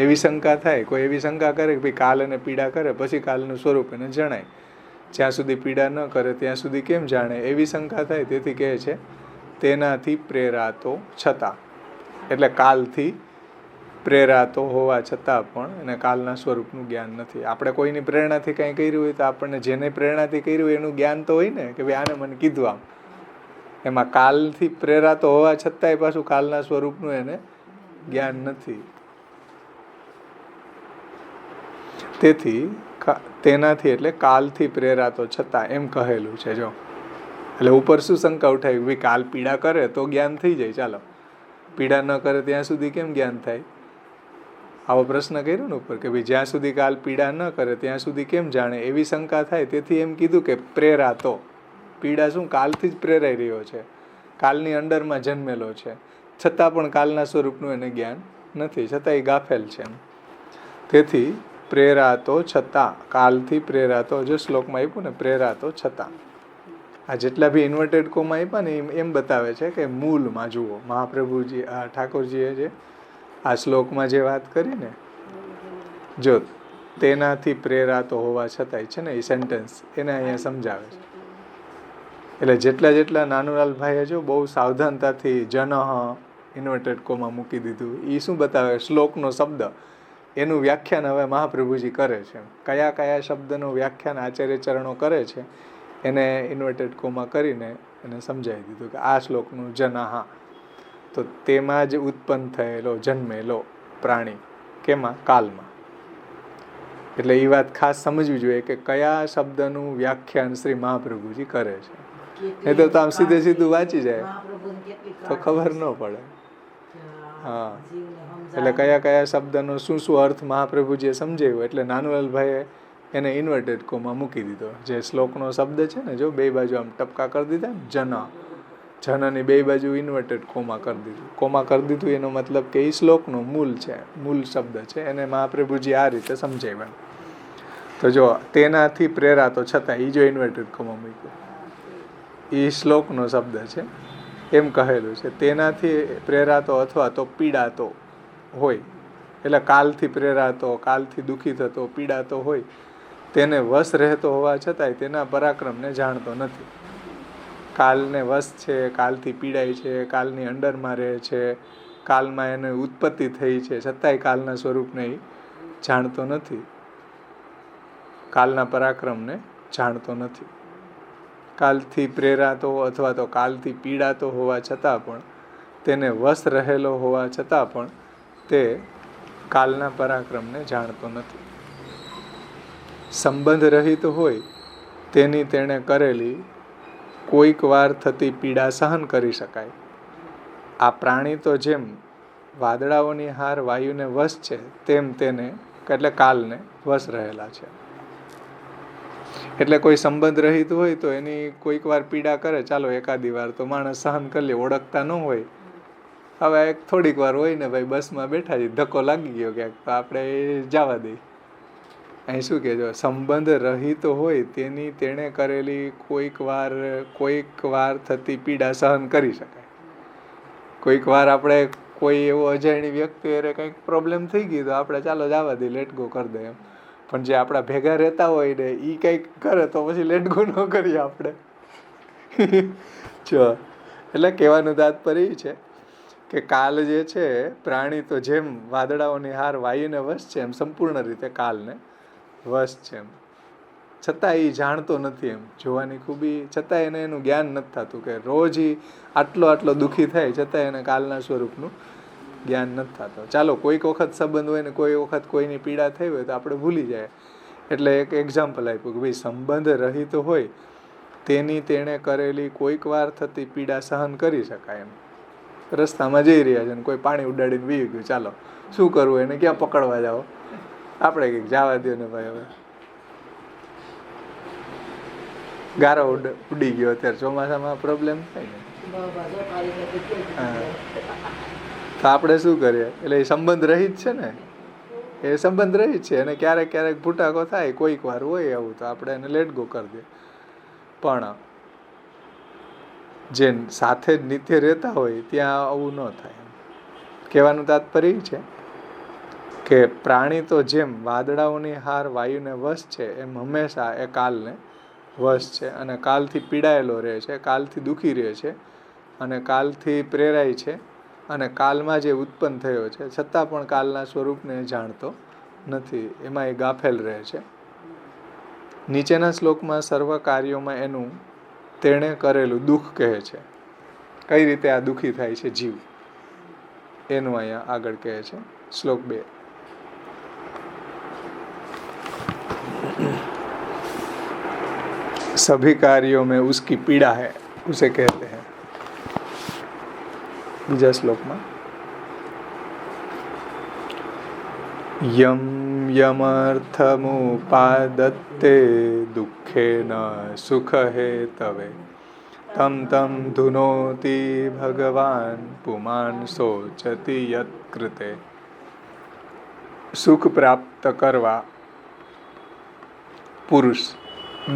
Speaker 1: એવી શંકા થાય. કોઈ એવી શંકા કરે કે ભાઈ કાલ એને પીડા કરે પછી કાલનું સ્વરૂપ એને જણાય. જ્યાં સુધી પીડા ન કરે ત્યાં સુધી કેમ જાણે, એવી શંકા થાય. તેથી કહે છે તેનાથી પ્રેરાતો છતાં, એટલે કાલથી પ્રેરાતો હોવા છતાં પણ એને કાલના સ્વરૂપનું જ્ઞાન નથી. આપણે કોઈની પ્રેરણાથી કંઈ કર્યું હોય તો આપણને જેને પ્રેરણાથી કર્યું હોય એનું જ્ઞાન તો હોય ને, કે ભાઈ આને મને કીધું આમ. એમાં કાલથી પ્રેરાતો હોવા છતાંય પાછું કાલના સ્વરૂપનું એને જ્ઞાન નથી. તેથી તેનાથી એટલે કાલથી પ્રેરાતો છતાં એમ કહેલું છે. જો એટલે ઉપર શું શંકા ઉઠાવી, ભાઈ કાલ પીડા કરે તો જ્ઞાન થઈ જાય, ચાલો પીડા ન કરે ત્યાં સુધી કેમ જ્ઞાન થાય? આવો પ્રશ્ન કર્યો ને ઉપર, કે ભાઈ જ્યાં સુધી કાલ પીડા ન કરે ત્યાં સુધી કેમ જાણે, એવી શંકા થાય. તેથી એમ કીધું કે પ્રેરાતો, પીડા શું કાલથી જ પ્રેરાઈ રહ્યો છે, કાલની અંડરમાં જન્મેલો છે, છતાં પણ કાલના સ્વરૂપનું એને જ્ઞાન નથી, છતાં એ ગાફેલ છે. તેથી પ્રેરાતો છતાં, કાલથી પ્રેરાતો, જો શ્લોકમાં આપ્યું ને પ્રેરાતો છતાં, આ જેટલા બી ઇન્વર્ટેડ કોમાં આપ્યા ને એમ બતાવે છે કે મૂળમાં જુઓ મહાપ્રભુજી ઠાકોરજીએ જે આ શ્લોકમાં જે વાત કરી ને, જો તેનાથી પ્રેરાતો હોવા છતાંય છે ને એ સેન્ટેન્સ એને અહીંયા સમજાવે છે. એટલે જેટલા નાનુલાલભાઈએ જો બહુ સાવધાનતાથી ઇન્વર્ટેડ કોમાં મૂકી દીધું, એ શું બતાવે? શ્લોકનો શબ્દ એનું વ્યાખ્યાન હવે મહાપ્રભુજી કરે છે. કયા કયા શબ્દનું વ્યાખ્યાન આચાર્ય ચરણો કરે છે એને ઇન્વર્ટેડ કોમાં કરીને એને સમજાવી દીધું કે આ શ્લોકનું જનહ, તો તેમાં જ ઉત્પન્ન થયેલો જન્મેલો પ્રાણી, કેમાં? કાલમાં. એટલે એ વાત ખાસ સમજવી જોઈએ કે કયા શબ્દનું વ્યાખ્યાન શ્રી મહાપ્રભુજી કરે છે. નહીં તો આમ સીધું વાંચી જાય તો ખબર ન પડે. હા, એટલે કયા કયા શબ્દનો શું અર્થ મહાપ્રભુજીએ સમજાવ્યો, એટલે નાનુલાલભાઈએ એને ઇન્વર્ટેડ કોમાં મૂકી દીધો. જે શ્લોકનો શબ્દ છે ને, જો બે બાજુ આમ ટપકા કરી દીધા ને, જનની બે બાજુ ઇન્વર્ટેડ કોમાં કરી દીધું. કોમાં કરી દીધું એનો મતલબ કે એ શ્લોકનો મૂળ છે, મૂળ શબ્દ છે, એને મહાપ્રભુજી આ રીતે સમજાવ્યા. તો જો તેનાથી પ્રેરાતો છતાં, એ જો ઇન્વર્ટેડ કોમાં મૂક્યો, એ શ્લોકનો શબ્દ છે, એમ કહેલું છે. તેનાથી પ્રેરાતો અથવા તો પીડાતો હોય, એટલે કાલથી પ્રેરાતો, કાલથી દુઃખી થતો, પીડાતો હોય, તેને વશ રહેતો હોવા છતાંય તેના પરાક્રમને જાણતો નથી. કાલને વશ છે, કાલથી પીડાય છે, કાલની અંડરમાં રહે છે, કાલમાં એને ઉત્પત્તિ થઈ છે, છતાંય કાલના સ્વરૂપને જાણતો નથી, કાલના પરાક્રમને જાણતો નથી. કાલથી પ્રેરાતો અથવા તો કાલથી પીડાતો હોવા છતાં પણ, તેને વશ રહેલો હોવા છતાં પણ તે કાલના પરાક્રમને જાણતો નથી. સંબંધ રહિત હોય તેની તેણે કરેલી કોઈક વાર થતી પીડા સહન કરી શકાય. આ પ્રાણી તો જેમ વાદળાઓની હાર વાયુને વશ છે, તેમ તેને એટલે કાલને વશ રહેલા છે. એટલે કોઈ સંબંધ રહિત હોય તો એની કોઈક વાર પીડા કરે, ચાલો એકાદી વાર તો માણસ સહન કરી લે, ઓળખતા ન હોય. હવે એક થોડીક વાર હોય ને ભાઈ, બસમાં બેઠા છીએ, ધક્કો લાગી ગયો ક્યાંક, તો આપણે જવા દઈએ. અહીં શું કે, જો સંબંધ રહિત હોય તેની તેણે કરેલી કોઈક વાર થતી પીડા સહન કરી શકાય. કોઈક વાર આપણે કોઈ એવો અજાણી વ્યક્તિ અરે કંઈક પ્રોબ્લેમ થઈ ગઈ તો આપણે ચાલો જવા દઈએ, લેટ ગો કરી દઈએ. પણ જે આપણા ભેગા રહેતા હોય ને એ કંઈક કરે તો પછી લેટ ગો ન કરીએ આપણે. જો એટલે કહેવાનું તાત્પર્ય છે કે કાલ જે છે પ્રાણી તો જેમ વાદળાઓની હાર વાયુને વશ છે, એમ સંપૂર્ણ રીતે કાલને વશ છે. એમ છતાં એ જાણતો નથી, એમ જોવાની ખૂબી, છતાં એને એનું જ્ઞાન નથી થતું. કે રોજ આટલો દુઃખી થાય છતાં એને કાલના સ્વરૂપનું જ્ઞાન નથી થતું. ચાલો કોઈક વખત સંબંધ હોય ને કોઈ વખત કોઈની પીડા થઈ હોય તો આપણે ભૂલી જાય. એટલે એક એક્ઝામ્પલ આપ્યું કે ભાઈ સંબંધ રહિત હોય તેની તેણે કરેલી કોઈક વાર થતી પીડા સહન કરી શકાય. એમ રસ્તામાં જઈ રહ્યા છે ને કોઈ પાણી ઉડાડીને વી ગયું, ચાલો શું કરવું, એને ક્યાં પકડવા જાઓ? આપણે કંઈક જવા દો ને ભાઈ, હવે ગારો ઉડી ગયો, અત્યારે ચોમાસામાં પ્રોબ્લેમ થાય ને. તો આપણે શું કરીએ? એટલે એ સંબંધ રહિત છે ને, એ સંબંધ રહિત છે, અને ક્યારેક ભૂટાકો થાય, કોઈક વાર હોય આવું, તો આપણે એને લેટ ગો કરી દઈએ. પણ જે સાથે જ નિત્ય રહેતા હોય ત્યાં આવું ન થાય. કહેવાનું તાત્પર્ય છે કે પ્રાણી તો જેમ વાદળાઓની હાર વાયુને વશ છે, એમ હંમેશા એ કાલને વશ છે, અને કાલથી પીડાયેલો રહે છે, કાલથી દુઃખી રહે છે, અને કાલથી પ્રેરાય છે, અને કાલમાં જે ઉત્પન્ન થયો છે છતાં પણ કાલના સ્વરૂપને જાણતો નથી, એમાં એ ગાફેલ રહે છે. નીચેના શ્લોકમાં સર્વ કાર્યોમાં એનું તેણે કરેલું દુઃખ કહે છે. કઈ રીતે આ દુઃખી થાય છે જીવ, એનું અહીંયા આગળ કહે છે. શ્લોક 2. सभी कार्यों में उसकी पीड़ा है उसे कहते हैं. બીજા શ્લોકમાં યમ યમર્થમુપાદત્તે દુઃખેન સુખ હેતવે તમ તમ ધુનોતિ ભગવાન પુમાન શોચતિ યત કૃતે. સુખ પ્રાપ્ત કરવા પુરુષ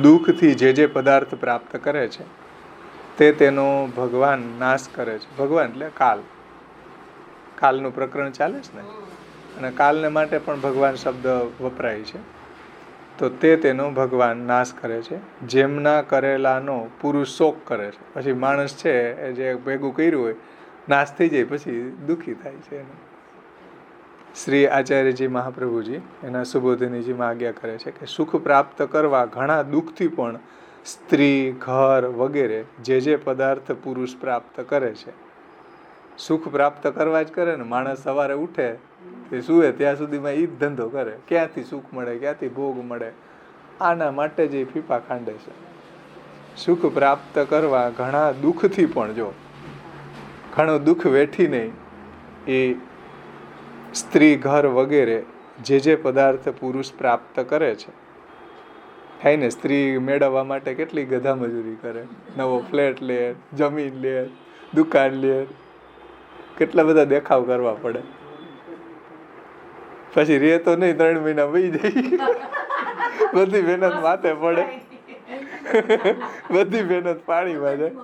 Speaker 1: દુઃખથી જે પદાર્થ પ્રાપ્ત કરે છે તે તેનો ભગવાન નાશ કરે છે. ભગવાન એટલે કાલનું પ્રકરણ ચાલે છે ને, અને કાલને માટે પણ ભગવાન શબ્દ વપરાય છે. તો તેનો ભગવાન નાશ કરે છે. જેમના કરેલાનો પુરુષ શોક કરે છે. પછી માણસ છે એ જે ભેગું કર્યું હોય નાશ થઈ જાય પછી દુઃખી થાય છે. શ્રી આચાર્યજી મહાપ્રભુજી એના સુબોધિનીજીમાં આજ્ઞા કરે છે કે સુખ પ્રાપ્ત કરવા ઘણા દુઃખથી પણ સ્ત્રી, ઘર વગેરે જે પદાર્થ પુરુષ પ્રાપ્ત કરે છે, સુખ પ્રાપ્ત કરવા જ કરે ને. માણસ સવારે ઉઠે તે સુવે ત્યાં સુધીમાં ઈ જ ધંધો કરે. ક્યાંથી સુખ મળે, ક્યાંથી ભોગ મળે, આના માટે જ એ ફીફા ખાંડે છે. સુખ પ્રાપ્ત કરવા ઘણા દુઃખથી પણ, જો ઘણું દુઃખ વેઠી નહીં એ સ્ત્રી, ઘર વગેરે જે પદાર્થ પુરુષ પ્રાપ્ત કરે છે. થાય ને, સ્ત્રી મેળવવા માટે કેટલી ગધા મજૂરી કરે, નવો ફ્લેટ લે, જમીન લે, દુકાન લે, કેટલા બધા દેખાવ કરવા પડે. પછી રે તો નહીં, 3 મહિના વહી જાય. બધી મહેનત માથે પડે, બધી મહેનત પાણીમાં જાય.